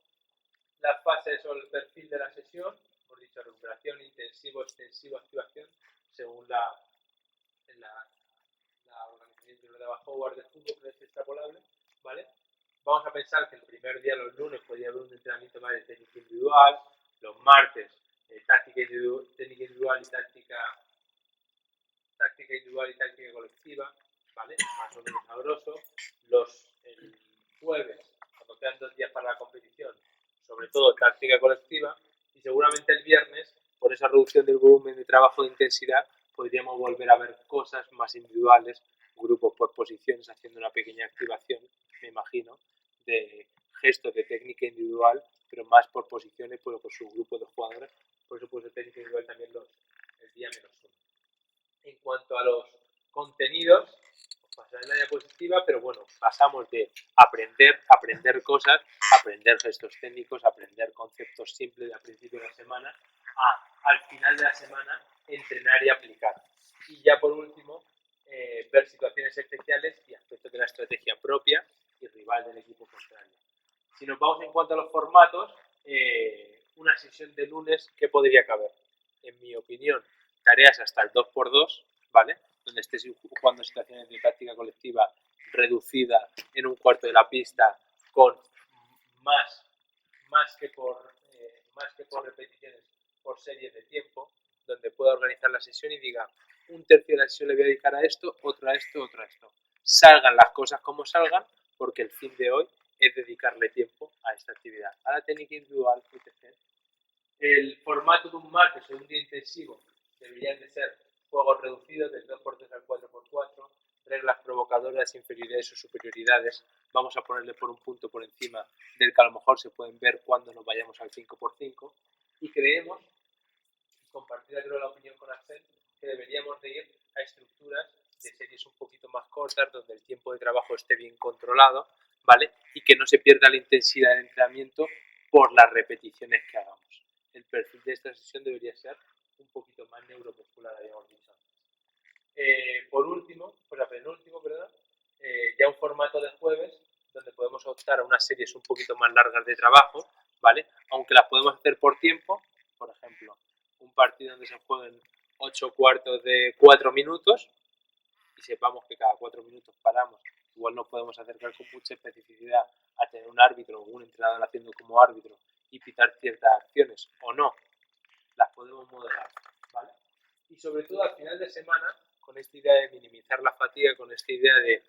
las fases o el perfil de la sesión, hemos dicho recuperación, intensivo, extensivo, activación, según la organización que nos daba Howard de fútbol, que es extrapolable, ¿vale? Vamos a pensar que el primer día, los lunes, podría haber un entrenamiento individual, los martes técnica individual y táctica individual y táctica colectiva, ¿vale? Más o menos sabroso. El jueves, cuando quedan 2 días para la competición, sobre todo táctica colectiva, y seguramente el viernes, por esa reducción del volumen de trabajo de intensidad, podríamos volver a ver cosas más individuales, grupos por posiciones, haciendo una pequeña activación, me imagino, de gestos de técnica individual, pero más por posiciones, pero por su grupo de jugadores. Por eso, pues, de técnica individual también el día -1. En cuanto a los contenidos, os pasaré la diapositiva, pero bueno, pasamos de aprender cosas, aprender gestos técnicos, aprender conceptos simples al principio de la semana, al final de la semana entrenar y aplicar. Y ya por último, ver situaciones especiales y aspectos de la estrategia propia y rival del equipo contrario. Si nos vamos en cuanto a los formatos, una sesión de lunes, ¿qué podría caber? En mi opinión, tareas hasta el 2x2, ¿vale? Donde estés jugando situaciones de táctica colectiva reducida en un cuarto de la pista con más que por repeticiones, por series de tiempo, donde pueda organizar la sesión y diga, un tercio de la sesión le voy a dedicar a esto, otro a esto, otro a esto. Salgan las cosas como salgan, porque el fin de hoy es dedicarle tiempo a esta actividad, a la técnica individual, etc. El formato de un martes o un día intensivo deberían de ser juegos reducidos del 2x3 al 4x4, reglas provocadoras, inferioridades o superioridades. Vamos a ponerle por un punto por encima del que a lo mejor se pueden ver cuando nos vayamos al 5x5. Y creemos, compartida creo la opinión con Axel, que deberíamos de ir a estructuras de series un poquito más cortas, donde el tiempo de trabajo esté bien controlado, ¿vale? Y que no se pierda la intensidad del entrenamiento por las repeticiones que hagamos. El perfil de esta sesión debería ser un poquito más neuromuscular, habíamos dicho antes. Por último, penúltimo, ya un formato de jueves, donde podemos optar a unas series un poquito más largas de trabajo, ¿vale? Aunque las podemos hacer por tiempo, por ejemplo, un partido donde se jueguen 8 cuartos de 4 minutos y sepamos que cada 4 minutos paramos. Igual nos podemos acercar con mucha especificidad a tener un árbitro o un entrenador haciendo como árbitro y pitar ciertas acciones o no, las podemos modelar, ¿vale? Y sobre todo al final de semana, con esta idea de minimizar la fatiga, con esta idea de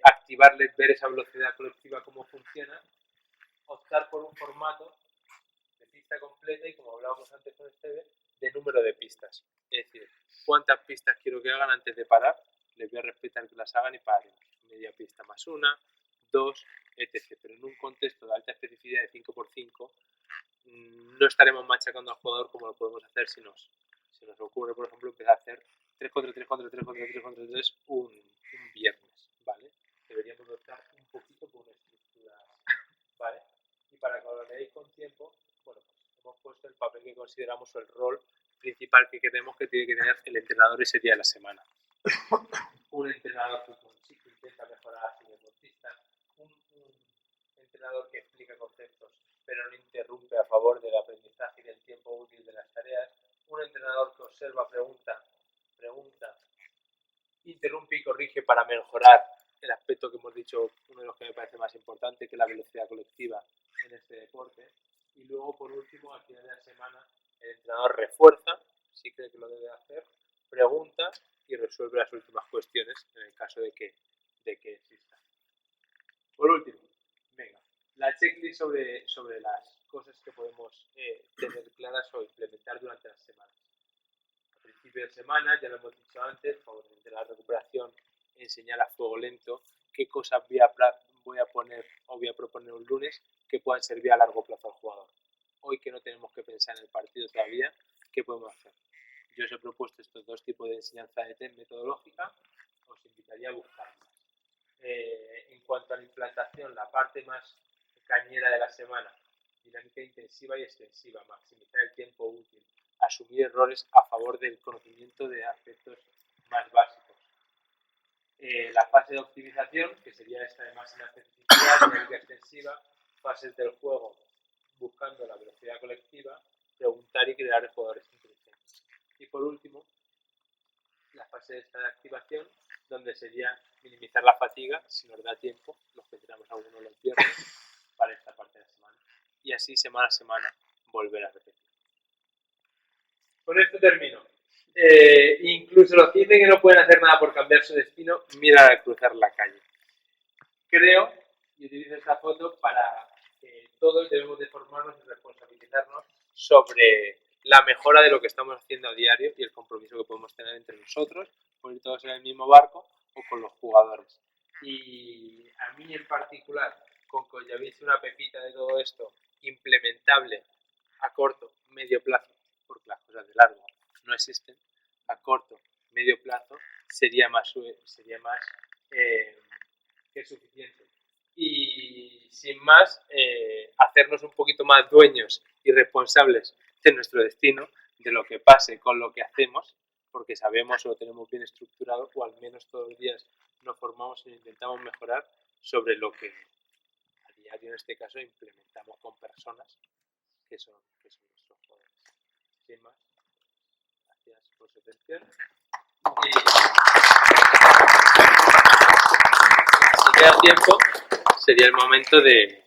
activarles, ver esa velocidad colectiva, cómo funciona, optar por un formato de pista completa y, como hablábamos antes con Esteve, de número de pistas. Es decir, cuántas pistas quiero que hagan antes de parar, les voy a respetar que las hagan y paremos. Media pista más 1, 2, etc. Pero en un contexto de alta especificidad de 5x5, no estaremos machacando al jugador como lo podemos hacer si nos ocurre, por ejemplo, empezar a hacer 3 contra 3 contra 3 contra 3 contra 3 un viernes, ¿vale? Deberíamos optar un poquito por una estructura, ¿vale? Y para que lo veáis con tiempo, bueno, pues hemos puesto el papel que consideramos o el rol principal que queremos que tiene que tener el entrenador ese día de la semana. Un entrenador que intenta mejorar a su deportista, un entrenador que explica conceptos pero no interrumpe a favor del aprendizaje y del tiempo útil de las tareas, un entrenador que observa, pregunta, interrumpe y corrige para mejorar el aspecto que hemos dicho, uno de los que me parece más importante, que es la velocidad colectiva en este deporte. Y luego, por último, al final de la semana, el entrenador refuerza, si cree que lo debe hacer, pregunta y resuelve las últimas cuestiones en el caso de que exista. Por último, venga, la checklist sobre las cosas que podemos tener claras o implementar durante las semanas. Al principio de semana, ya lo hemos dicho antes, de la recuperación, enseñar a fuego lento qué cosas voy a poner o voy a proponer un lunes que puedan servir a largo plazo al jugador. Hoy que no tenemos que pensar en el partido todavía, ¿qué podemos hacer? Yo os he propuesto estos dos tipos de enseñanza de metodológica, os invitaría a buscarlas. En cuanto a la implantación, la parte más cañera de la semana, dinámica intensiva y extensiva, maximizar el tiempo útil, asumir errores a favor del conocimiento de aspectos más básicos. La fase de optimización, que sería esta de máxima especificidad, dinámica extensiva, fases del juego, buscando la velocidad colectiva, preguntar y crear jugadores inteligentes. Y por último, la fase de esta de activación, donde sería minimizar la fatiga, si nos da tiempo, los que tenemos algunos los viernes, para esta parte de la semana. Y así, semana a semana, volver a repetir. Con esto termino. Incluso los que dicen que no pueden hacer nada por cambiar su destino, mira a cruzar la calle. Creo, y utilizo esta foto para que todos debemos de formarnos y responsabilizarnos sobre la mejora de lo que estamos haciendo a diario y el compromiso que podemos tener entre nosotros, por ir todos en el mismo barco o con los jugadores. Y a mí en particular, con que ya veis una pepita de todo esto implementable a corto, medio plazo, porque las cosas de largo no existen, a corto, medio plazo sería más que suficiente. Y sin más, hacernos un poquito más dueños y responsables de nuestro destino, de lo que pase con lo que hacemos, porque sabemos o lo tenemos bien estructurado, o al menos todos los días nos formamos e intentamos mejorar sobre lo que a diario, en este caso, implementamos con personas que son nuestros poderes. Sin más, gracias por su atención. Y si queda tiempo, sería el momento de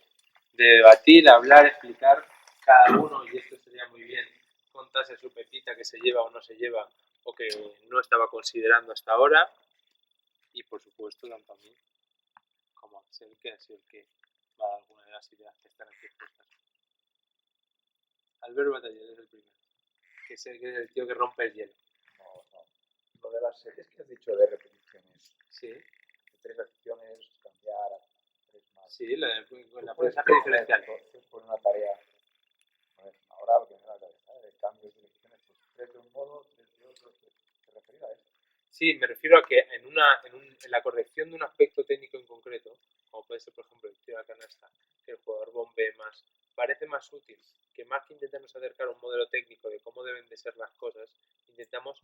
debatir, hablar, explicar cada uno, y esto sería muy bien, contarse su pepita que se lleva o no se lleva, o que no estaba considerando hasta ahora, y por supuesto tanto a mí como a Axel, que ha sido el que va a dar alguna de las ideas que están aquí expuestas. Albert Bataller es el primero, que es el tío que rompe el hielo. No. Lo de las series que has dicho de repeticiones. Sí. De 3 acciones, cambiar a 3 más. Sí, la aprendizaje diferencial. Entonces, por una tarea, no es ahora lo que me da la cabeza, de cambios de direcciones, pues 3 de un modo, 3 de otro, ¿te refieres a eso? Sí, me refiero a que en la corrección de un aspecto técnico en concreto, como puede ser, por ejemplo, el tiro a canasta, que el jugador bombee más, parece más útil que más que intentarnos acercar a un modelo técnico de cómo deben de ser las cosas, intentamos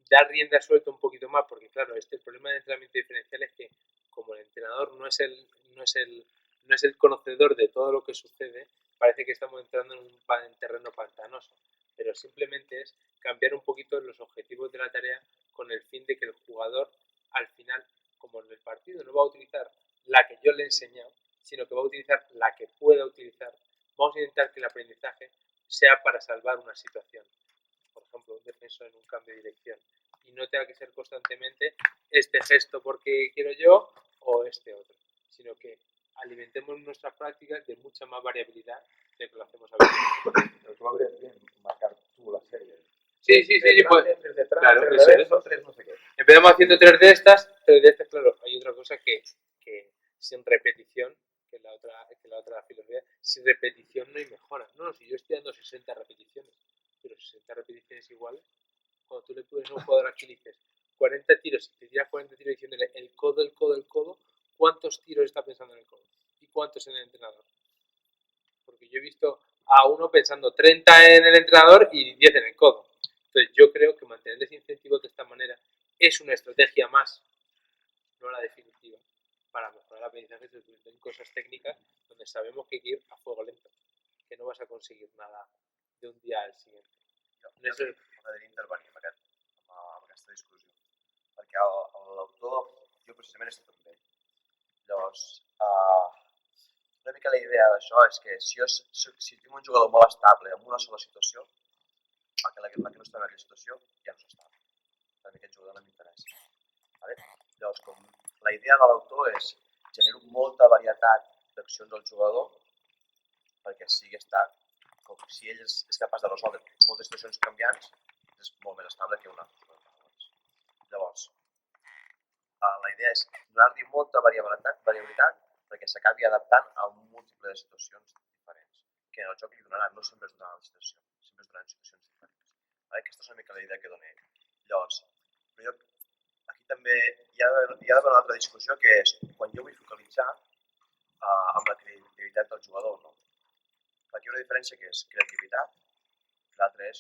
dar rienda suelta un poquito más, porque claro, el problema del entrenamiento diferencial es que como el entrenador no es el conocedor de todo lo que sucede, parece que estamos entrando en un terreno pantanoso, pero simplemente es cambiar un poquito los objetivos de la tarea con el fin de que el jugador al final, como en el partido, no va a utilizar la que yo le he enseñado, sino que va a utilizar la que pueda utilizar. Vamos a intentar que el aprendizaje sea para salvar una situación, por ejemplo, un defensor en un cambio de dirección, y no tenga que ser constantemente este gesto porque quiero yo o este otro, sino que alimentemos nuestras prácticas de mucha más variabilidad de que lo hacemos a veces. Pero tú habrías bien marcar tú la serie. Sí, pues, 3 detrás, claro, 3 eso reverso, es. 3 no sé qué. Empezamos haciendo 3 de estas, claro, hay otra cosa que sin repetición, que la otra filosofía, sin repetición no hay mejora. No, si yo estoy dando 60 repeticiones, pero 60 repeticiones iguales, cuando tú le pones a un jugador aquí y dices 40 tiros, y te tiras 40 tiros diciéndole el codo, ¿cuántos tiros está pensando en el codo? ¿Y cuántos en el entrenador? Porque yo he visto a uno pensando 30 en el entrenador y 10 en el codo. Entonces yo creo que mantenerles incentivos de esta manera es una estrategia más, no la definitiva, para mejorar el aprendizaje en cosas técnicas donde sabemos que hay que ir a fuego lento, que no vas a conseguir nada de un día al siguiente. M'agradaria intervenir amb aquesta discussió, perquè l'autor, jo precisament he estat amb ell. Llavors, una mica la idea d'això és que si tinc un jugador molt estable en una sola situació, la que no està en aquella situació ja no s'està. A mi aquest jugador no m'interessa. Vale? Llavors, com la idea de l'autor és genero molta varietat d'accions al jugador perquè sigui estat, com si ell és capaç de resoldre moltes situacions canviants, és molt més estable que un altre. Llavors, la idea és donar-li molta variabilitat perquè s'acabi adaptant a un múltiple de situacions diferents, que en el joc li donaran, no sempre es donaran la situació, sempre es donaran situacions diferents. Aquesta és una mica la idea que doné. Llavors, aquí també hi ha d'haver una altra discussió, que és quan jo vull focalitzar amb la creativitat del jugador o no. Aquí hi ha una diferència que és creativitat, l'altra és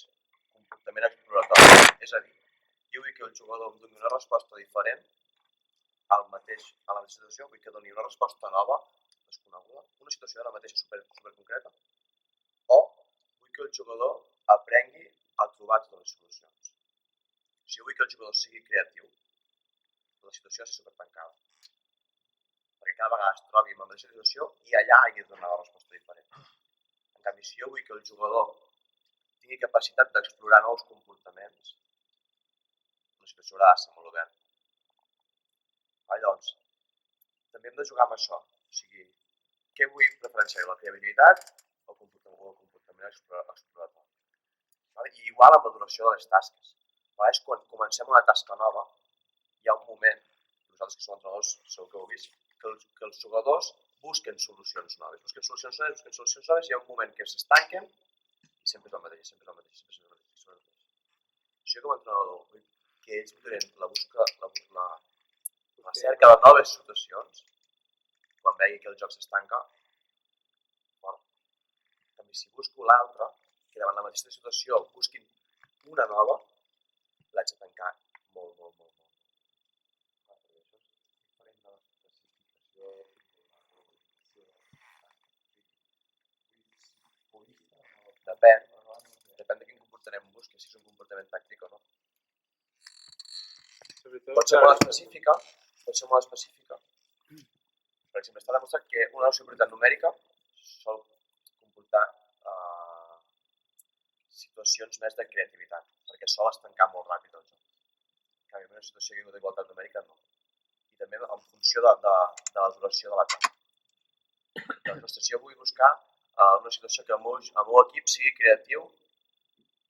comportament exploratori. És a dir, jo vull que el jugador em doni una resposta diferent a la mateixa situació, vull que doni una resposta nova, desconeguda, una situació de la mateixa superconcreta, o vull que el jugador aprengui a trobar totes les solucions. Si jo vull que el jugador sigui creatiu, la situació ha de ser supertancada. Perquè cada vegada es trobi en la mateixa situació i allà hagi de donar la resposta diferent. canvi, si jo vull que el jugador tingui capacitat d'explorar nous comportaments, la situació haurà de ser molt oberta. Llavors, també hem de jugar amb això. O sigui, què vull preferenciar? La creativitat o el comportament exploratori? I igual amb la duració de les tasques. És quan comencem una tasca nova, hi ha un moment, vosaltres que sou entrenadors segur que ho heu vist, que els jugadors busquen solucions noves. Hi ha un moment que s'estanquen i sempre és el mateix, sempre és el mateix. Si jo com a entrenador vull que ells duren la cerca de noves situacions, quan vegi que el joc s'estanca, també si busco l'altra, que davant la mateixa situació busquin una nova, l'haig de tancar molt. Depèn de quin comportament busqui, si és un comportament tàctic o no. Pot ser molt específica. Per exemple, està demostrat que una superioritat numèrica sol comportar situacions més de creativitat, perquè sol estancar molt ràpid el joc. En canvi, una situació d'igualtat numèrica no. I també en funció de la duració de l'atac. Doncs si jo vull buscar una situació que el meu equip sigui creatiu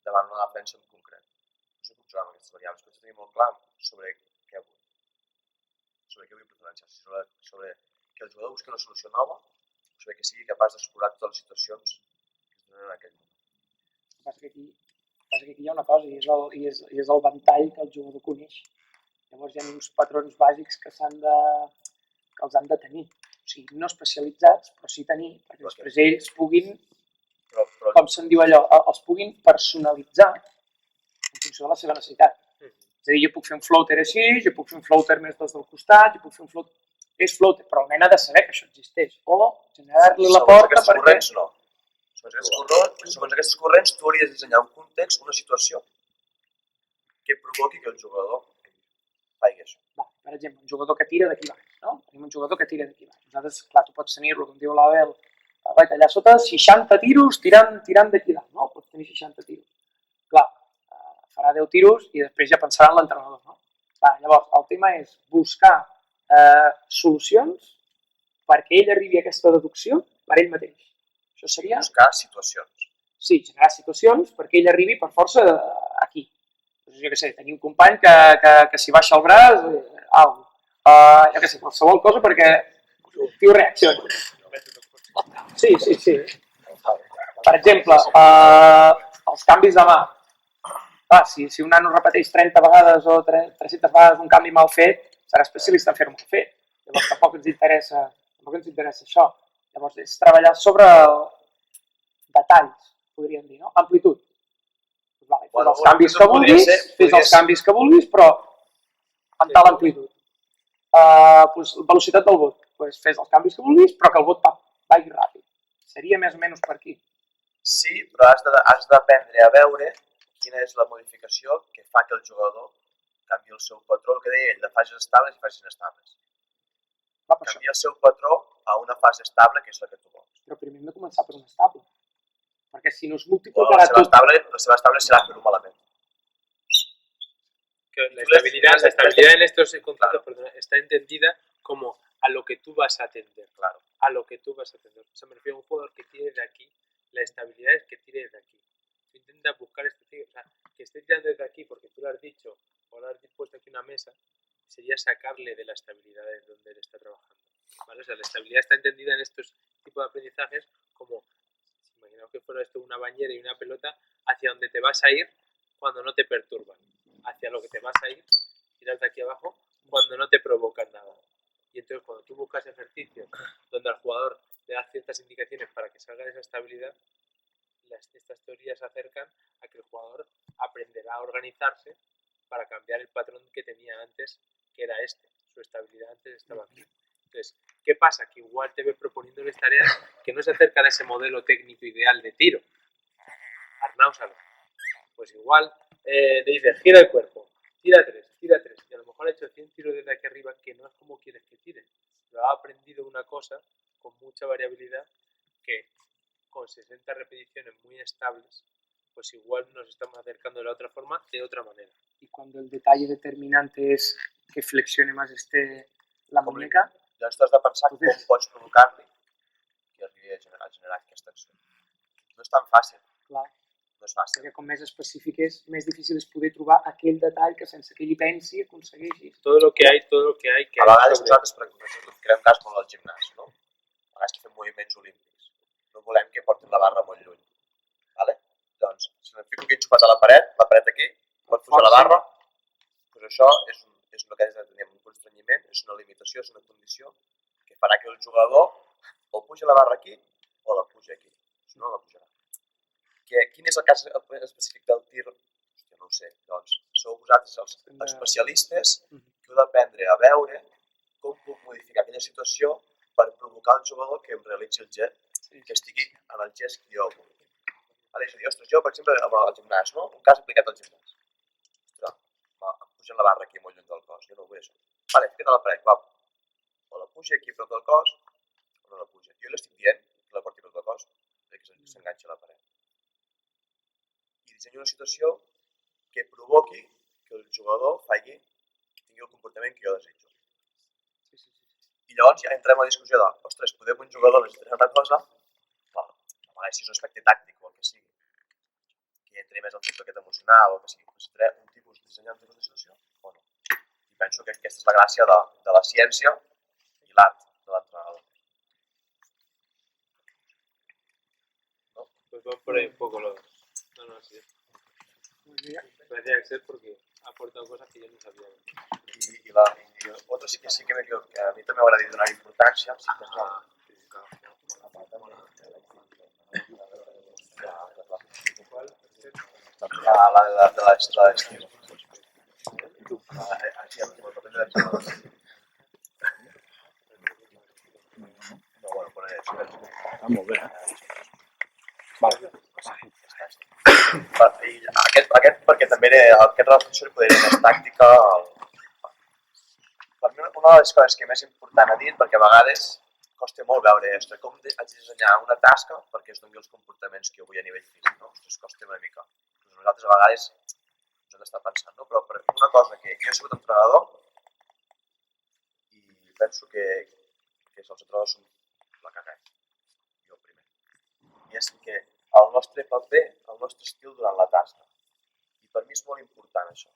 davant una defensa en concret. No sé com jugar amb aquestes variables, però tenir molt clar sobre què vull. Sobre què vull preferenciar. Sobre que el jugador busqui una solució nova o sobre que sigui capaç d'explorar totes les situacions que es donen en aquell moment. Passa que aquí hi ha una cosa i és el ventall que el jugador coneix. Llavors hi ha uns patrons bàsics que els han de tenir. O sigui, no especialitzats, però sí tenir, perquè després ells puguin, com se'n diu allò, els puguin personalitzar en funció de la seva necessitat. És a dir, jo puc fer un floater així, jo puc fer un floater més dels del costat, jo puc fer un floater... És floater, però el nen ha de saber que això existeix. O generar-li la porta perquè... Segons aquests corrents, tu hauries de dissenyar un context, una situació que provoqui que el jugador faci això. Per exemple, un jugador que tira d'aquí baix, no? Tenim un jugador que tira d'aquí baix. Nosaltres, clar, tu pots tenir-lo, com diu l'Abel, allà sota 60 tiros tirant d'aquí dalt, no? Pots tenir 60 tiros. Clar, farà 10 tiros i després ja pensarà en l'entrenador, no? Clar, llavors, el tema és buscar solucions perquè ell arribi a aquesta deducció per ell mateix. Això seria... Buscar situacions. Sí, generar situacions perquè ell arribi per força aquí. Jo què sé, tenir un company que si baixa el braç, jo què sé, qualsevol cosa perquè el tio reacciona. Sí. Per exemple, els canvis de mà. Si un nano repeteix 30 vegades o 300 vegades un canvi mal fet, serà especialista en fer-ho mal fet. Llavors tampoc ens interessa això. Llavors és treballar sobre detalls, podríem dir, no? Amplitud. Fes els canvis que vulguis, però amb tal amplitud. Velocitat del vot. Fes els canvis que vulguis, però que el vot vagi ràpid. Seria més o menys per aquí. Sí, però has d'aprendre a veure quina és la modificació que fa que el jugador canvi el seu patró, el que deia ell, de fases estables i fases inestables. Canvia el seu patró a una fase estable, que és la que tu vols. Però primer hem de començar per una estable. Perquè si no es multiplicarà tot... La seva estable serà fer-ho malament. La estabilidad en estos conceptos está entendida como a lo que tú vas a atender. Claro. A lo que tú vas a atender. O sea, me refiero a un jugador que tire de aquí. La estabilidad es que tire de aquí. Tú intentas buscar o sea, que esté tirando desde aquí porque tú lo has dicho o lo has puesto aquí una mesa, sería sacarle de la estabilidad de donde él está trabajando. ¿Vale? O sea, la estabilidad está entendida en estos tipos de aprendizajes como, imaginaos que fuera esto una bañera y una pelota, hacia donde te vas a ir cuando no te perturban, hacia lo que te vas a ir, tiras de aquí abajo, cuando no te provocan nada. Y entonces cuando tú buscas ejercicios donde al jugador le das ciertas indicaciones para que salga de esa estabilidad, estas teorías se acercan a que el jugador aprenderá a organizarse para cambiar el patrón que tenía antes, que era este. Su estabilidad antes estaba aquí. Entonces, ¿qué pasa? Que igual te ves proponiéndoles tareas que no se acercan a ese modelo técnico ideal de tiro. Arnáusalo. Pues igual le dices, gira el cuerpo, tira 3. Y a lo mejor ha hecho 100 tiros desde aquí arriba que no es como quieres que tire. Pero ha aprendido una cosa con mucha variabilidad que con 60 repeticiones muy estables, pues igual nos estamos acercando de la otra forma, de otra manera. Y cuando el detalle determinante es que flexione más la muñeca, Llavors tu has de pensar com pots provocar-li que arribi a generar aquesta acció. No és tan fàcil. clar, No és fàcil. perquè com més específic és, més difícil és poder trobar aquell detall que sense que ell hi pensi aconsegueixis. Todo lo que hay que A vegades sobre... nosaltres, per exemple, creem cas molt al gimnàs, no? A vegades que fem moviments olímpics. No volem que portin la barra molt lluny. Vale? Doncs, si em fico aquí enxufat a la paret aquí, pot pujar la barra, doncs això és el que tenim un constrenyiment, és una limitació, és una condició que farà que el jugador o puja la barra aquí o la puja aquí. Si no, la pujarà. Quin és el cas específic del tir? Hòstia, no ho sé. Doncs sou vosaltres els especialistes que heu d'aprendre a veure com puc modificar aquella situació per provocar el jugador que em realitzi el gest, que estigui en el gest que jo vull. És a dir, ostres, jo, per exemple, amb el gimnàs, no? Un cas aplicat al gimnàs. Ostres, em puja la barra aquí molt lluny del cos, jo no vull això. Vale, fica't a la paret, va. O la puja aquí a prop del cos, o no la puja. Jo l'estic dient que la porti a prop del cos, que s'enganxa a la paret. I dissenyo una situació que provoqui que el jugador tingui el comportament que jo desitjo. I llavors ja entrem a la discussió de, ostres, podem un jugador necessitar una cosa, clar, a vegades si és un aspecte tàctic o el que sigui, que entri més al factor aquest emocional o que sigui, necessitaré un tipus de dissenyar un tipus de situació o no. I penso que aquesta és la gràcia de la ciència i l'art de l'entrenador. ¿No? Pues van por ahí un poco los... No, sí. Parecía que ser porque ha aportado cosas que yo no sabía. I otro sí que me creo que a mi també m'agradaria donar importància, sí que és la de l'estiu. No, bueno, poner això. Molt bé. Vale. Aquest perquè també aquest reflexió li podria dir més tàctica. Per mi una de les coses que és més important a dir, perquè a vegades costa molt veure com haig de dissenyar una tasca perquè es doni els comportaments que jo vull a nivell físic, no? Ostres, costa una mica. Nosaltres a vegades ens hem d'estar pensant, no? Però una cosa que jo he sigut entrenador i penso que els entrenadors són la cagueta, jo primer. I és que el nostre paper, el nostre estil durant la tasca. I per mi és molt important això.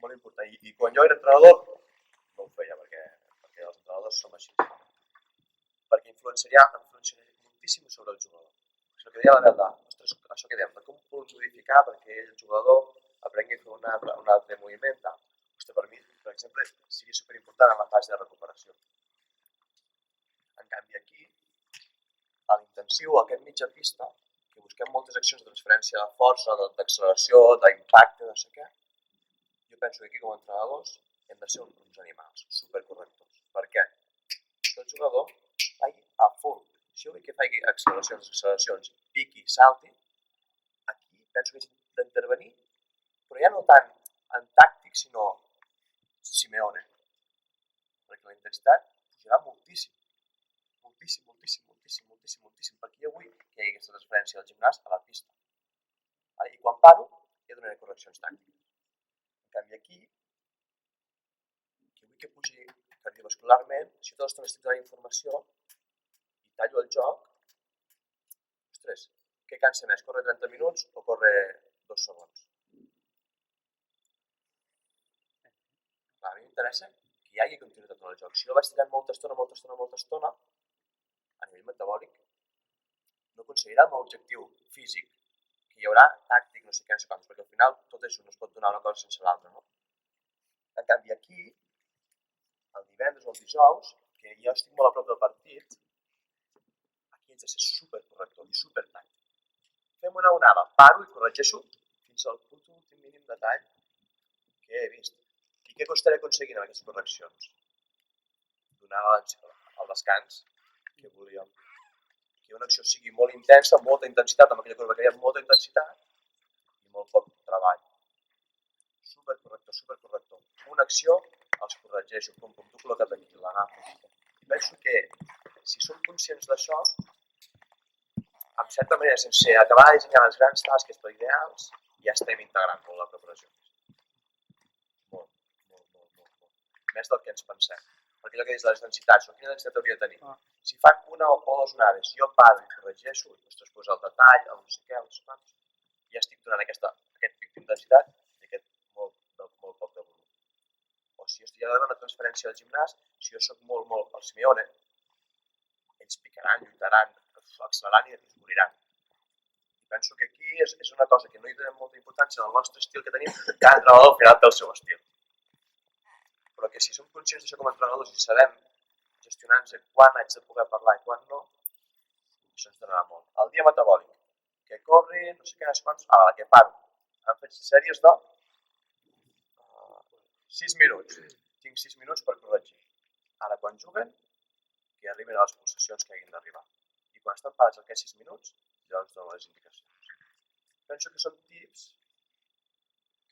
Molt important. I quan jo era entrenador no ho feia perquè els entrenadors som així. Perquè influenciaria moltíssim sobre el jugador. Això que deia la Belda, ostres, això que dèiem, com puc modificar perquè el jugador aprengui a fer un altre moviment. Ostres, per mi, per exemple, seria superimportant en la fase de recuperació. En canvi, aquí, a l'intensiu, a aquest mitja pista, que busquem moltes accions de transferència de força, d'acceleració, d'impacte, no sé què, jo penso que aquí com a entrenadors hem de ser uns animals supercorrectors. Per què? Que el jugador vagi a full. Si jo vull que faci acceleracions, piqui, salti, aquí penso que hem d'intervenir, però ja no tant en tàctic, sinó Simeone. Perquè la intensitat pujarà moltíssim. Moltíssim, perquè jo vull que hi hagi aquesta transferència del gimnàs a la pista. I quan paro, ja donaré correccions tàctiques. En canvi aquí, que vull que pugi cardiovascularment, si tota l'estona estic donant informació i tallo el joc, ostres, què cansa més, córrer 30 minuts o córrer 2 segons? A mi m'interessa que hi hagi continuïtat en el joc. Si jo vaig tirant molta estona, a nivell metabòlic, no aconseguirà el meu objectiu físic, que hi haurà tàctic, no sé què, perquè al final tot això no es pot donar una cosa sense l'altra, no? En canvi aquí, el divendres o el dijous, que jo estic molt a prop del partit, aquí haig de ser supercorrector i supertàctic. Fem una onada, paro i corregeixo fins al últim mínim detall que he vist. I què costarà aconseguir amb aquestes correccions? Donar el descans que volíem. Que una acció sigui molt intensa, molta intensitat, amb aquella curva que hi ha molta intensitat i molt poc treball. Supercorrector. Una acció els corregeixo, tu col·loca't aquí, l'agafo. I penso que si som conscients d'això, certa manera, sense acabar de dissenyar les grans tasques per ideals, ja estem integrant molt la preparació física. Molt. Més del que ens pensem. Perquè allò que dius de les densitats, quina densitat hauria de tenir? Si fan una o dues onades, jo paro i corregeixo, i després poso el detall, el no sé què, els quants, ja estic donant aquest pic d'intensitat i aquest molt poc de volum. O si jo estic donant una transferència al gimnàs, si jo soc molt al Simeone, ells picaran, lluitaran, acceleraran i es moriran. I penso que aquí és una cosa que no hi donem molta importància en el nostre estil que tenim, cada entrenador al final té el seu estil. Però que si som conscients d'això com a entrenadors i sabem gestionar-nos quan haig de poder parlar i quan no, això ens donarà molt. El dia metabòlic, que corri, no sé què, quants, que paro. Han fet sèries de 6 minuts. Tinc 6 minuts per corregir. Ara, quan juguen, que arriben a les pulsacions que hagin d'arribar. I quan estan parats aquests 6 minuts, llavors dono les indicacions. Penso que són tips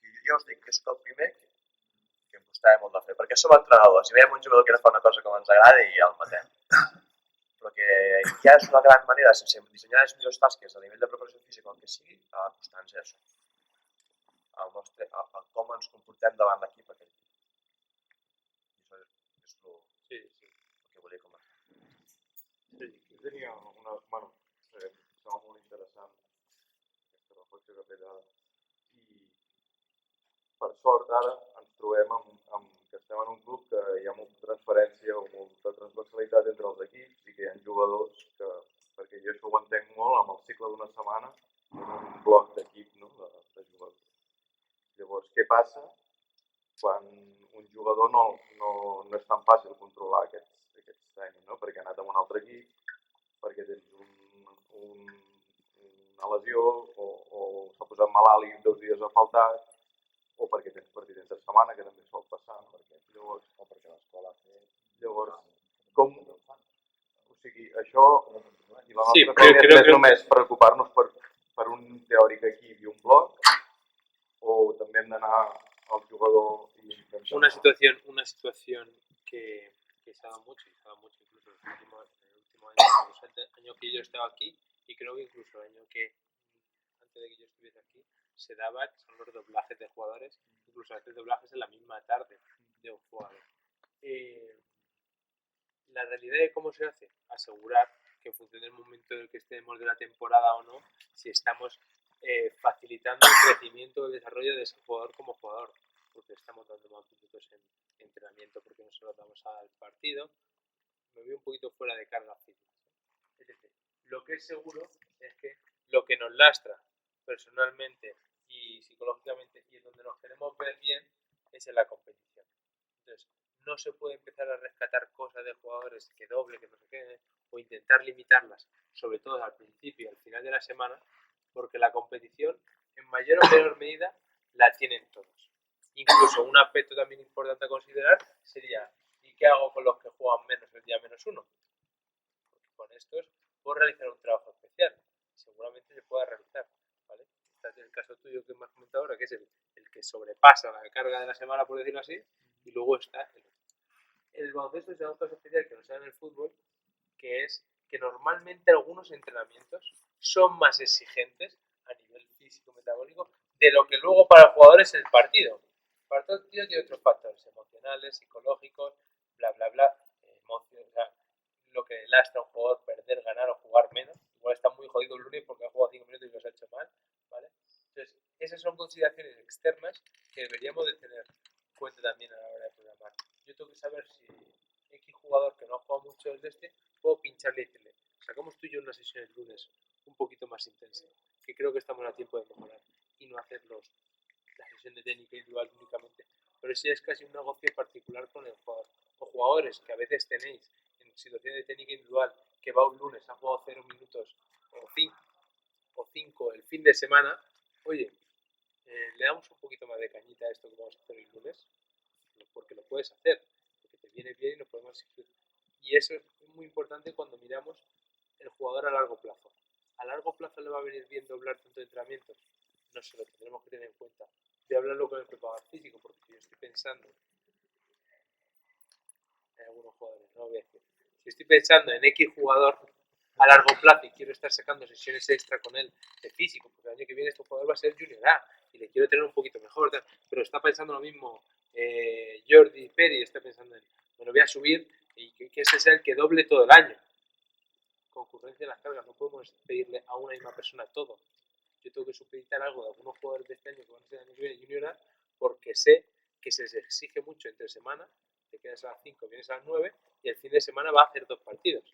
que jo us dic que és el primer que em costava molt de fer, perquè som entrenadors i veiem un jugador que no fa una cosa com ens agrada i el matem. Però que ja és una gran manera, sense dissenyar les millors tasques a nivell de preparació física o el que sigui, acostar-nos a això. Com ens comportem davant l'equip aquell dia. Això és el que volia comentar. Sí, jo tenia una... Estava molt interessant aquesta reflexió que ha fet ara. I per sort ara ens trobem que estem en un club que hi ha molta transferència o molta transversalitat entre els equips i que hi ha jugadors que, perquè jo això ho entenc molt, amb el cicle d'una setmana en un bloc d'equip, no, de jugadors. Llavors, què passa quan un jugador no és tan fàcil controlar aquests trenis, no? Perquè ha anat a un altre equip, perquè tens una lesió o s'ha posat malalt i 2 dies ha faltat, o perquè tens partit entre setmana, que també sol passar, no? Llavors, o perquè l'escola ha fet... Llavors, com... O sigui, això... I la nostra feina és només preocupar-nos per un teòric equip i un bloc, o també hem d'anar al jugador i intentar... Una situación que se ha dado mucho incluso en el último año, el año que yo estaba aquí, y creo que incluso el año que antes de que yo estuviese aquí, se daban son los doblajes de jugadores, incluso a veces doblajes en la misma tarde de un jugador. La realidad de cómo se hace, asegurar que en función del momento en el que estemos de la temporada o no, si estamos facilitando el crecimiento, el desarrollo de ese jugador como jugador, porque estamos dando más minutos en entrenamiento, porque no se lo damos al partido. Me veo un poquito fuera de carga física. Es decir, lo que es seguro es que lo que nos lastra personalmente y psicológicamente y en donde nos queremos ver bien es en la competición. Entonces, no se puede empezar a rescatar cosas de jugadores que doble, que no sé qué, o intentar limitarlas, sobre todo al principio y al final de la semana, porque la competición en mayor o menor medida la tienen todos. Incluso un aspecto también importante a considerar sería, ¿y qué hago con los que juegan menos el día -1? Porque con estos puedo realizar un trabajo especial, seguramente se pueda realizar, ¿vale? Este es el caso tuyo que me has comentado ahora, que es el que sobrepasa la carga de la semana, por decirlo así, y luego está el otro. El baloncesto es un caso especial que no sea en el fútbol, que es que normalmente algunos entrenamientos son más exigentes a nivel físico, metabólico, de lo que luego para el jugador es el partido. Para el partido tiene otros factores emocionales, psicológicos, bla, bla, bla, o sea, lo que lastra a un jugador perder, ganar o jugar menos. Igual está muy jodido el lunes porque ha jugado 5 minutos y los ha hecho mal, ¿vale? Entonces, esas son consideraciones externas que deberíamos de tener en cuenta también a la hora de programar. Yo tengo que saber si X jugador que no ha jugado mucho desde puedo pincharle y decirle, sacamos tú y yo una sesión el lunes un poquito más intensa, que creo que estamos a tiempo de mejorar y no hacer la sesión de técnica individual únicamente, pero si es casi un negocio particular con el jugador, o jugadores que a veces tenéis en situación de técnica individual que va un lunes, ha jugado 0 minutos o 5 el fin de semana, oye, le damos un poquito más de cañita a esto que vamos a hacer el lunes, porque lo puedes hacer, porque te viene bien y lo podemos exigir. Y eso es muy importante cuando miramos el jugador a largo plazo. ¿A largo plazo le va a venir bien doblar tanto de entrenamientos? No sé, lo que tenemos que tener en cuenta. De hablarlo con el preparador físico, porque yo estoy pensando en algunos jugadores, no voy a decir. Si estoy pensando en X jugador, a largo plazo y quiero estar sacando sesiones extra con él de físico, porque el año que viene este jugador va a ser Junior A y le quiero tener un poquito mejor, tal, pero está pensando lo mismo Jordi Peri, está pensando en, me lo voy a subir y que ese sea el que doble todo el año. Concurrencia en las cargas, no podemos pedirle a una misma persona todo. Yo tengo que supeditar algo de algunos jugadores de este año que van a ser el año que viene Junior A, porque sé que se les exige mucho entre semana, te quedas a las 5, vienes a las 9 y el fin de semana va a hacer 2 partidos.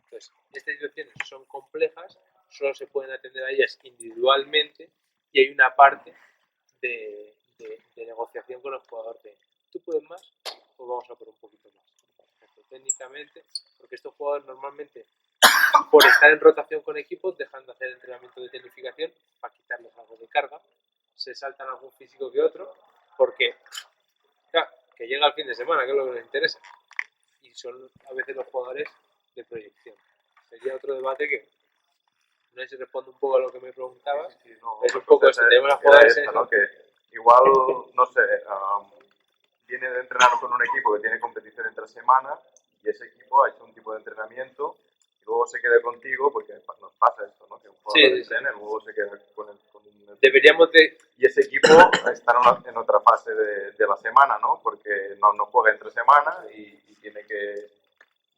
Entonces, estas situaciones son complejas, solo se pueden atender a ellas individualmente y hay una parte de negociación con el jugador de ¿tú puedes más? Pues vamos a por un poquito más. Técnicamente, porque estos jugadores normalmente, por estar en rotación con equipos, dejan de hacer entrenamiento de tecnificación para quitarles algo de carga, se saltan algún físico que otro, porque claro, que llega el fin de semana, que es lo que les interesa, y son a veces los jugadores de proyección. Sería otro debate que no sé si responde un poco a lo que me preguntabas. Sí, no, es un poco eso, tenemos a jugadores esto, ¿no? Que igual, no sé, viene de entrenar con un equipo que tiene competición entre semana y ese equipo ha hecho un tipo de entrenamiento y luego se queda contigo, porque nos pasa esto, ¿no? Que un jugador entrena y luego se queda con un deberíamos de... Y ese equipo está en otra fase de la semana, ¿no? Porque no juega entre semana y tiene que...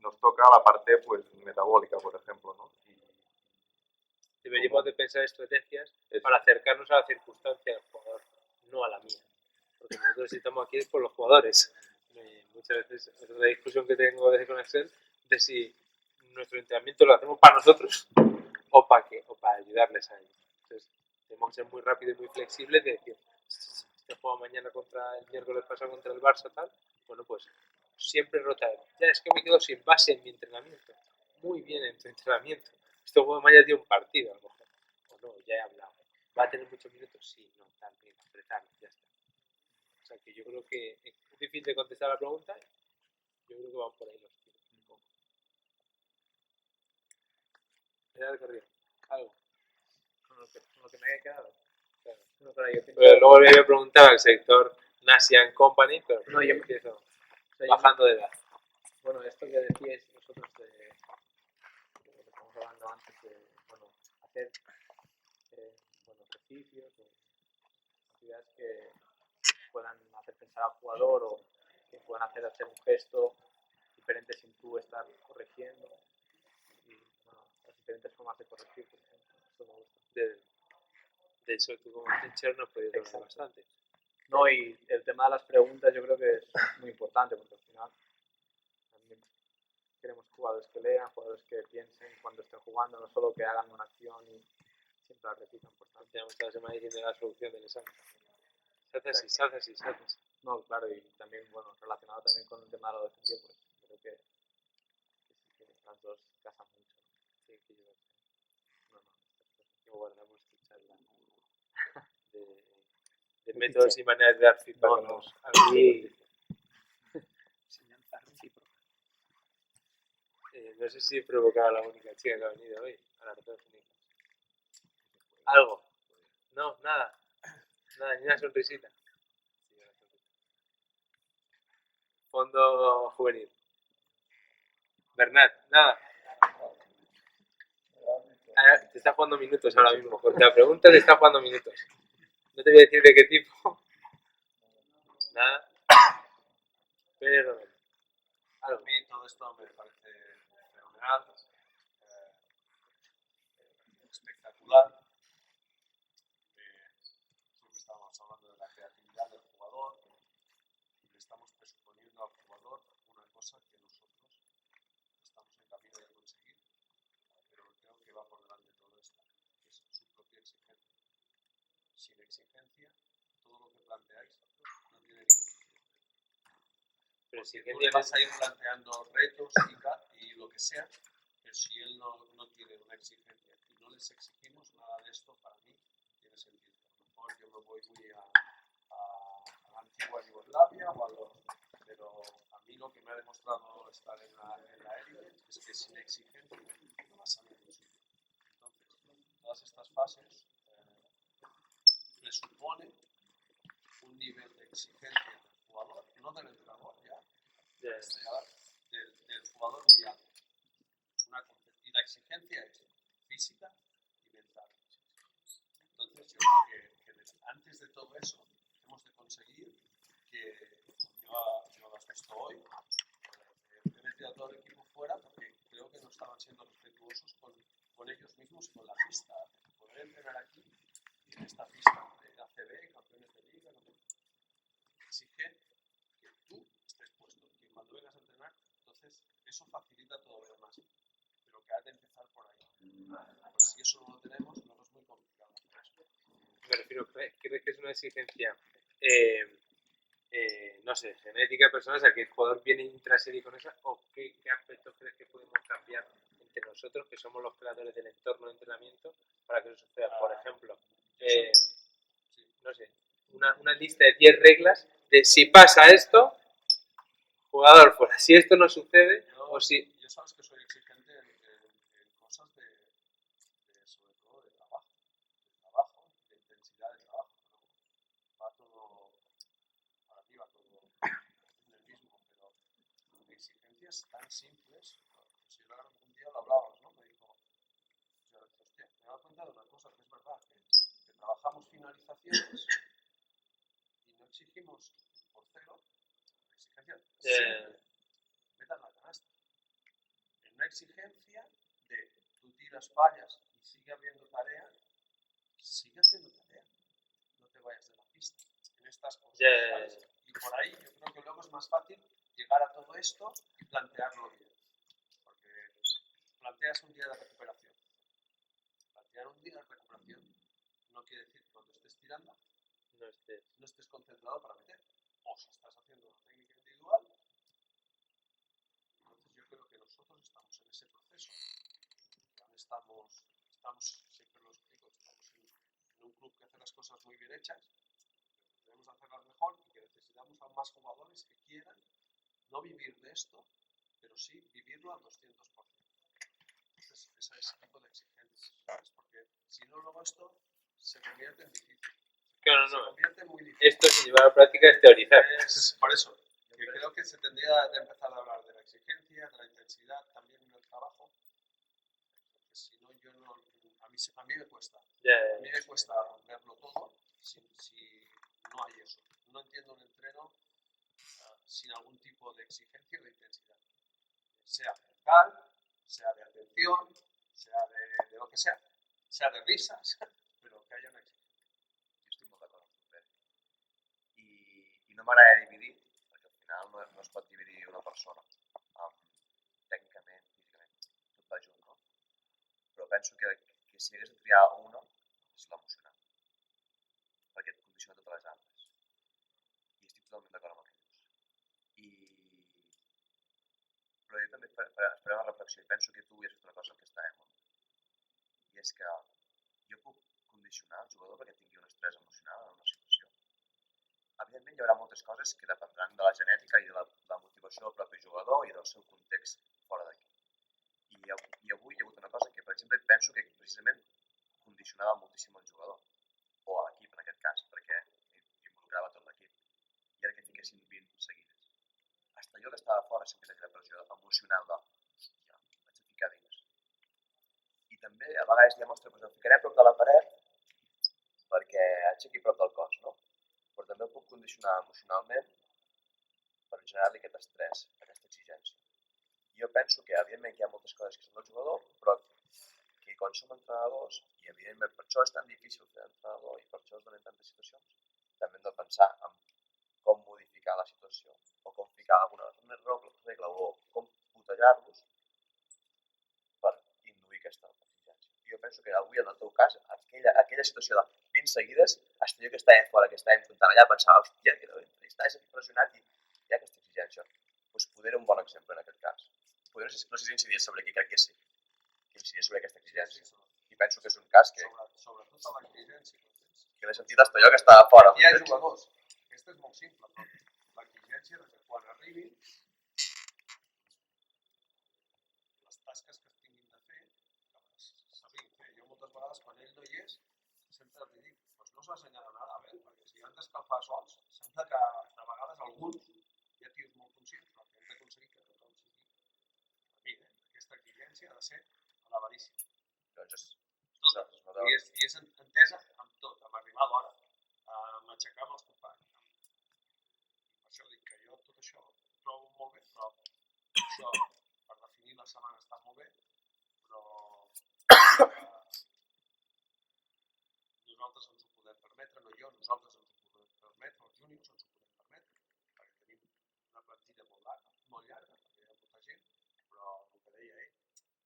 Nos toca la parte, pues, metabólica, por ejemplo, ¿no? Deberíamos de pensar estrategias para acercarnos a la circunstancia del jugador, no a la mía. Porque nosotros estamos aquí es por los jugadores. Muchas veces es una discusión que tengo a veces con Axel de si nuestro entrenamiento lo hacemos para nosotros o para qué, o para ayudarles a ellos. Entonces, tenemos que ser muy rápidos y muy flexibles de decir, este juego mañana contra el miércoles pasado contra el Barça tal, bueno, pues siempre rotar. Ya es que me quedo sin base en mi entrenamiento. Muy bien en tu entrenamiento. Este juego mañana tiene un partido, a lo mejor. O no, ya he hablado. ¿Va a tener muchos minutos? Sí, no, tal, bien, apretar, ya está. O sea que yo creo que es difícil de contestar la pregunta. Yo creo que van por ahí los tiros un poco. Algo. Con lo que me haya quedado. Claro. No, pero yo pero luego le voy a preguntar al sector Nasian Company, pero no, yo empiezo bajando de edad. Bueno, esto que decíais nosotros de lo que estamos hablando antes de hacer ejercicios o actividades que puedan hacer pensar al jugador o que puedan hacer un gesto diferente sin tú estar corrigiendo y las diferentes formas de corregir, por ejemplo. Esto me gusta. De eso tú como teacher nos puedes hablar bastante. No, y el tema de las preguntas yo creo que es muy importante porque al final también queremos jugadores que lean, jugadores que piensen cuando estén jugando, no solo que hagan una acción y siempre la repitan. Por tanto, tenemos toda la semana diciendo la solución del examen. Se hace así. No, claro, y también, relacionado también con el tema de lo defensivo, pues creo que sí que las dos casan mucho. Sí, que yo que guardamos tu charla de métodos y maneras de dar feedback a los alumnos. Enseñanza recíproca. No sé si he provocado a la única chica que ha venido hoy, a las dos únicas. ¿Algo? No, nada, ni una sonrisita. Sí, una sonrisita. Fondo juvenil. Bernat, nada. Te está jugando minutos ahora mismo. Porque la pregunta te está jugando minutos. No te voy a decir de qué tipo. Nada. Pero a mí todo esto me parece fenomenal, espectacular. Siempre estamos hablando de la creatividad del jugador y le estamos presuponiendo al jugador una cosa que nosotros estamos en camino de conseguir, pero creo que va por delante de todo esto, que es su propia exigencia. Sin exigencia, todo lo que planteáis no tiene ningún sentido. Pero si tú le vas a ir planteando retos y lo que sea, pero si él no tiene una exigencia y no les exigimos nada de esto, para mí tiene sentido. A lo mejor yo me voy muy a la antigua Yugoslavia pero a mí lo que me ha demostrado estar en la élite es que sin exigencia no vas a ningún sitio. Entonces, todas estas fases presuponen un nivel de exigencia del jugador, no del entrenador ya, del jugador muy alto. Y la exigencia exige que tú estés puesto, que cuando vengas a entrenar, entonces eso facilita todo lo demás, pero que has de empezar por ahí. Pues si eso no lo tenemos, luego es muy complicado hacer eso. Me refiero, ¿crees que es una exigencia, no sé, genética, personal, o sea, que el jugador viene intraserie con esa, o qué aspectos crees que podemos cambiar entre nosotros, que somos los creadores del entorno de entrenamiento, para que eso suceda? Por ejemplo, no sé, una lista de 10 reglas de si pasa esto, jugador fuera. Si esto no sucede, o si... Yo sabes que soy exigente en cosas de sobre todo de trabajo, de intensidad de trabajo. ¿No? Va todo, para mí va todo en el mismo, pero exigencias tan simples. Si yo un día lo hablábamos, ¿no? Me dijo, yo decía, hostia, me he dado cuenta de una cosa, que es verdad, que trabajamos finalizaciones y no exigimos por cero, exigencias simples, metan la canasta. En una exigencia de tú tiras fallas y sigue habiendo tarea, sigue haciendo tarea. No te vayas de la pista en estas cosas. ¿Sabes? Y por ahí yo creo que luego es más fácil llegar a todo esto y plantearlo bien. Porque planteas un día de recuperación. Plantear un día de recuperación no quiere decir que cuando estés tirando no estés concentrado para meter. O si estás haciendo una técnica individual, entonces yo creo que nosotros estamos en ese proceso. Estamos, siempre lo explico, estamos en un club que hace las cosas muy bien hechas, pero debemos hacerlas mejor y que necesitamos a más jugadores que quieran no vivir de esto, pero sí vivirlo al 200%. Entonces, ese es el tipo de exigencias, ¿sabes? Porque si no, luego esto se convierte en difícil. Claro, se no. convierte en muy difícil. Esto sin llevar a la práctica es teorizar. Por eso, que creo que se tendría de empezar a hablar de la exigencia, de la intensidad, también en el trabajo. Porque si no, yo no, a mí me cuesta. A mí me cuesta verlo todo si no hay eso. No entiendo un entreno sin algún tipo de exigencia o de intensidad. Sea mental, sea de atención, sea de lo que sea de risas, pero que haya una exigencia. Jo estic molt d'acord amb tu, Pere. I no m'agrada dividir, perquè al final no es pot dividir una persona tècnicament, físicament, tot va junt, no? Però penso que si hagués de triar una, és l'emocional, perquè et condiciona totes les altres. I estic totalment d'acord amb el que dius. Però jo també faré una reflexió i penso que tu has fet una cosa que està molt. I és que jo puc condicionar el jugador perquè tingui un estrès emocional en una situació. Evidentment hi haurà moltes coses que dependran de la genètica i de la motivació del propi jugador i del seu context fora d'aquí. I avui hi ha hagut una cosa que, per exemple, penso que precisament condicionava moltíssim el jugador, o a l'equip en aquest cas, perquè involucrava tot l'equip. I era que fiquessin 20 seguides. Hasta jo que estava fora sempre tenia la pressió emocional de hòstia, vaig a ficar dins. I també a vegades diem, ostres, doncs em ficaré a prop de la paret perquè haig aquí a prop del cos, no? Però també el puc condicionar emocionalment per generar-li aquest estrès, aquesta exigència. Jo penso que, evidentment, hi ha moltes coses que són del jugador, però que quan som entrenadors, i evidentment per això és tan difícil fer entrenador i per això es donen tantes situacions, també hem de pensar en com modificar la situació o com ficar alguna regla o com putejar-los per induir aquesta exigència. Jo penso que avui, en el teu cas, aquella situació de 20 seguides, hasta jo que estàvem fora, que estàvem comptant allà, pensava, hòstia, que estàs impressionat i hi ha aquesta exigència. Doncs poder era un bon exemple en aquest cas. No sé si incidir sobre qui crec que sí, que incidir sobre aquesta exigència. I penso que és un cas que... Sobretot a l'exigència. Que l'he sentit hasta jo que estava fora. Hi ha jugadors. Aquesta és molt simple, però l'exigència de que quan arribin les tasques que es tinguin de fer, que les sabin fer. Jo moltes vegades, quan ell no hi és, sempre li dic, doncs no s'assenyala nada, perquè si han d'escalfar sols, sembla que de vegades alguns, hi ha tios molt conscients, però que hem d'aconseguir que tothom sigui a mi, aquesta exigència ha de ser a l'avarícia. Doncs I és entesa amb tot, amb arribar a l'hora, amb aixecar amb els companys. Per això dic que jo tot això ho trobo molt bé, però això per definir la setmana està molt bé, però nosaltres ens ho podem permetre, no jo, nosaltres ens ho podem permetre, els júniors ens ho podem permetre, partida molt llarga, perquè hi ha molta gent, però el que deia ell,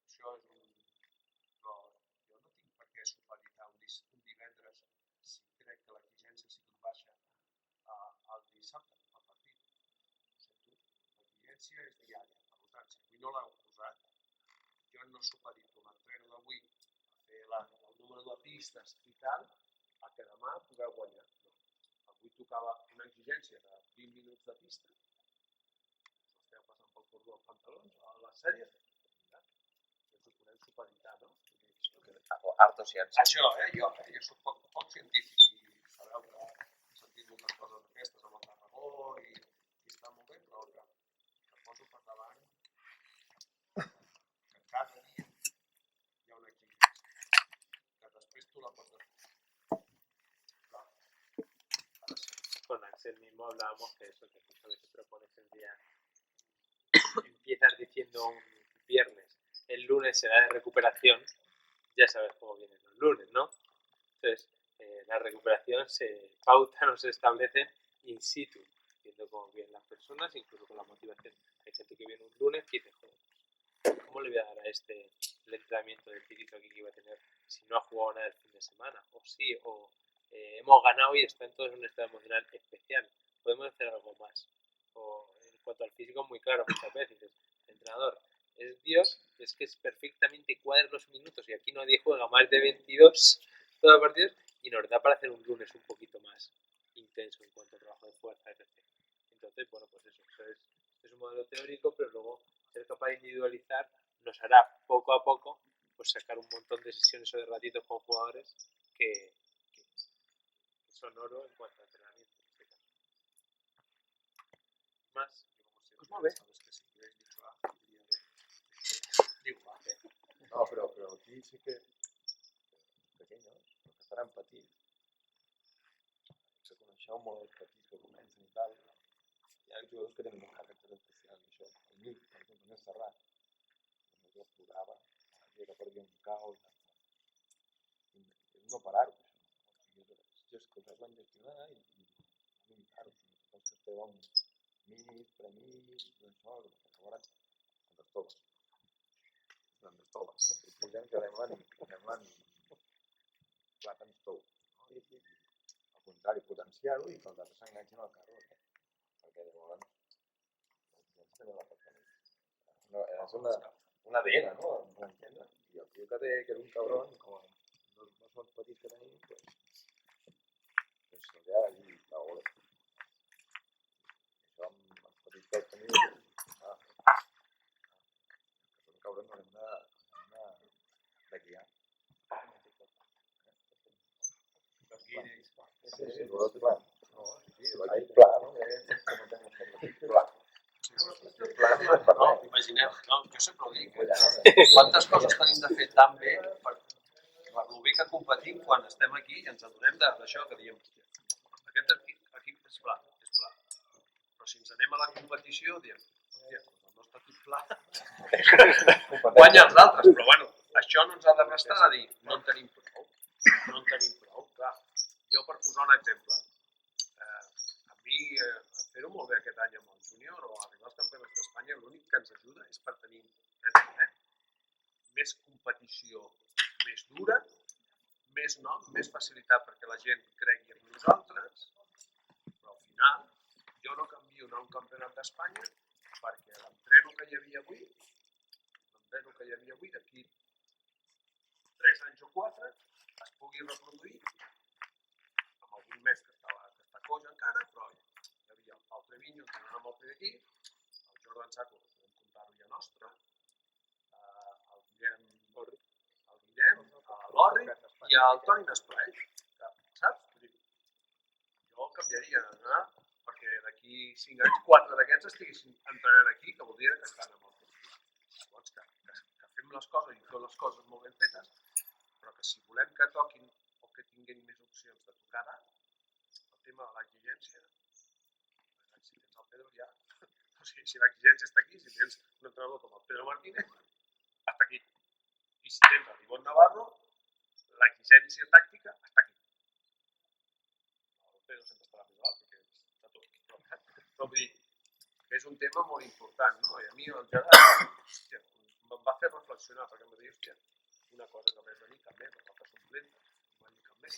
això és un... Però jo no tinc per què supeditar un divendres si crec que l'exigència ha sigut baixa el dissabte, al partit. Ho sento, l'exigència és diària, per tant, si avui no l'heu posat, jo no supedito l'entreno d'avui a fer el número de pistes i tal, a que demà pugueu guanyar. No. Avui tocava una exigència de 20 minuts de pista, us esteu passant pel cordó els pantalons, a les sèries, ens ho podem supeditar, no? Artociència. Això, jo soc poc científic i sabeu que he sentit moltes coses d'aquestes amb el Tarragó i està molt bé, però que poso per davant que cada dia hi ha una exigència, que després tu la pots fer. Con Axel mismo hablábamos que eso, que muchas veces propones el día, empiezas diciendo un viernes, el lunes será de recuperación, ya sabes cómo vienen los lunes, ¿no? Entonces, la recuperación se pauta, no se establece in situ, viendo cómo vienen las personas, incluso con la motivación. Hay gente que viene un lunes y dice, joder, ¿cómo le voy a dar a este el entrenamiento del tirito aquí que iba a tener si no ha jugado nada el fin de semana? O sí, o hemos ganado y están todos en un estado emocional especial. Podemos hacer algo más. O en cuanto al físico, muy claro muchas veces. Dices, entrenador, es Dios, es que es perfectamente cuadra los minutos y aquí nadie juega más de 22 todos los partidos y nos da para hacer un lunes un poquito más intenso en cuanto a trabajo de fuerza, etc. Entonces, bueno, pues eso es un modelo teórico, pero luego ser capaz de individualizar nos hará poco a poco pues sacar un montón de sesiones o de ratitos con jugadores que son oro en cuanto a entrenamiento en este caso. Más, Pues molt bé. Sabes que si hubiera dicho A, diría B. Digo A. No, però aquí sí que pequeños, los que estaran petits, se coneixeu molt els petits que comencen i tal, hi ha jugadors que tenen un caràcter especial i això. El Nick, per exemple, més Serrat, jo plorava, havia que perdia un caos, és no parar-ho, això. És que us van gestionar i no limitar-ho. Els que esteu amb mínims, premits, això, que llavors ens estoves. Ens estoves. I posem que anem plàtans tou. No? I al contrari, potenciar-ho i que els altres s'enganxin al carro. Perquè llavors doncs també la pot tenir. És una ADN, no? Per entendre. I el tio que és un cabron, com no són petits que tenim, doncs se'ls ha de dir la gola. Això amb els petits que tenim, que són cabrons no hem de guiar. Sí, clar. Hay plan, ¿no? No, imagineu, no, jo sempre ho dic, quantes coses tenim de fer tan bé per el bé que competim quan estem aquí i ens adonem d'això que diem, aquest equip és pla, però si ens anem a la competició diem, hòstia, el nostre equip pla guanya els altres, però bueno, això no ens ha de restar de dir, no en tenim prou, clar. Jo per posar un exemple, a mi fer-ho molt bé aquest any amb el júnior o arribar als campionats d'Espanya l'únic que ens ajuda és per tenir més competició més dura, més nom, més facilitat perquè la gent cregui en nosaltres, però al final jo no canvio anar a un campionat d'Espanya perquè l'entreno que hi havia avui d'aquí 3 anys o 4 es pugui reproduir amb algun mes que està coix encara, però hi havia el Pau Treviño entrenant amb el primer equip, el Jordan Saco, que podem comptar-ho ja nostre, el Guillem, l'Orri i el Toni Nesplai, saps? Jo canviaria, perquè d'aquí 5 anys 4 d'aquests estiguessin entrenant aquí, que voldria que estan amb el club. Llavors, que fem les coses i fem les coses molt ben fetes, però que si volem que toquin o que tinguin més opcions de tocada, el tema de l'exigència, si tens el Pedro ja, o sigui, si l'exigència està aquí, si tens un entrenador com el Pedro Martínez, està aquí. I si tens el Ivonne Navarro, l'exigència tàctica està aquí. El Pedro sempre estarà més alt, perquè està tot. Però vull dir, que és un tema molt important, no? I a mi el Gerard, hòstia, em va fer reflexionar, perquè em va dir, hòstia, una cosa que m'has de dir, també, per la persona dolenta, em va dir, també.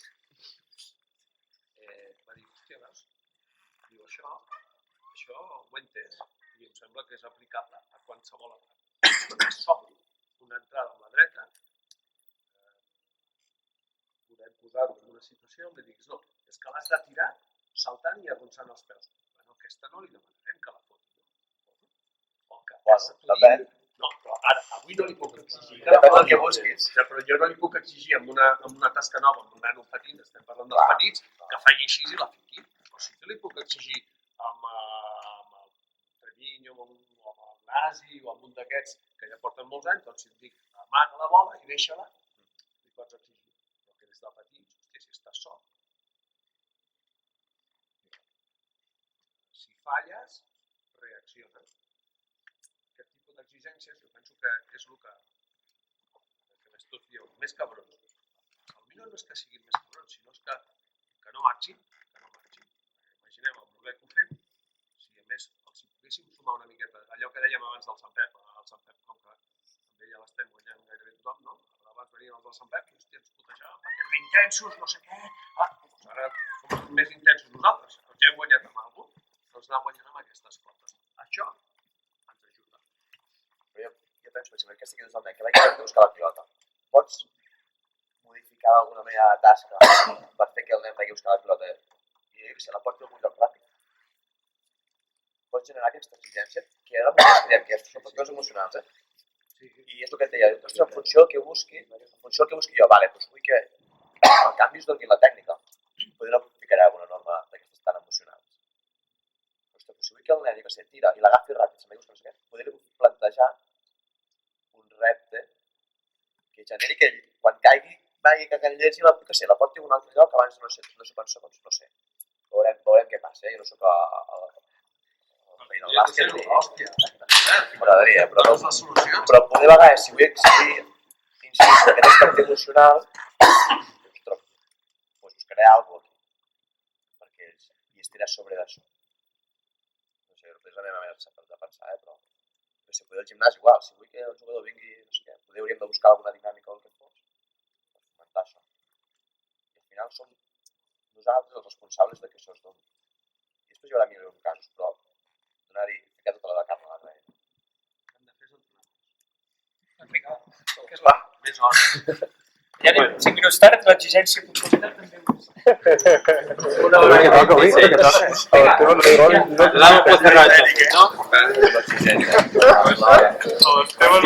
Va dir, hòstia, veus? Diu, això ho he entès, i em sembla que és aplicable a qualsevol altre. Sol, una entrada amb la dreta, podem posar-ho en una situació on li diguis, no, és que l'has de tirar saltant i arronsant els peus. Bueno, aquesta no li demanarem que la foti. O que depèn. no, però ara, avui no li puc exigir. Depèn del que busquis. Però jo no li puc exigir amb una tasca nova, amb un nano petit, estem parlant dels petits, que faci així i la fiqui. Però sí que li puc exigir amb el Treviño, amb el Nasi o amb un d'aquests que ja porten molts anys, doncs si et dic, amaga la bola i deixa-la, li pots exigir. Però que des de petits, hòstia, si estàs sol. Si falles, reacciones. Aquest tipus d'exigències jo penso que és el que més tots dieu, més cabrons. Potser no és que siguin més cabrons, sinó és que no marxin, Imagineu el model que ho fem, si a més els poguéssim sumar una miqueta, allò que dèiem abans del Sant Pep, el Sant Pep com que també ja l'estem guanyant gairebé tothom, no? Abans venien els del Sant Pep i hòstia, ens putejaven perquè eren intensos, no sé què, doncs ara som més intensos nosaltres, doncs ja hem guanyat amb alguna cosa, doncs anar guanyant amb aquestes coses. Això ens ajuda. Però jo penso, per exemple, que estic dins del nen, que vagi a buscar la pilota. Pots modificar d'alguna manera la tasca per fer que el nen vagi a buscar la pilota i si la porti a algun lloc ràpid? Pots generar aquesta exigència, que ara mateix creiem que són factors emocionals, I és el que et deia, en funció del que busqui jo, vale, doncs vull que el canvi es doni la tècnica. Potser no ficaré alguna norma d'aquestes tan emocionals. Ostres, però si vull que el nen, jo què sé, tira i l'agafi ràpid, se'n vegi no sé què, podria plantejar un repte que generi que ell, quan caigui, vagi cagant llets i la porti a un altre lloc abans de no sé quants segons, no sé. Veurem què passa, jo no soc el bàsquet ni... M'agradaria, però poder a vegades, si vull insistir en aquest aspecte emocional, ostres, buscaré alguna cosa aquí, perquè hi estiràs sobre d'això. No sé, és la meva manera de pensar, però si poder al gimnàs igual, si vull que el jugador vingui, no sé què, poder hauríem de buscar alguna dinàmica o el que fos, per fomentar això. I al final som nosaltres els responsables de que això es doni. I després hi haurà mil casos, però donar-hi, ficar tota la carn a la graella. Hem de fer és Enric, que és més hores. ja anem 5 minuts tard, l'exigència puntualitat també. Una hora que toca, avui, que toca. L'amo pot cerrar, ¿no? L'exigència. Los temas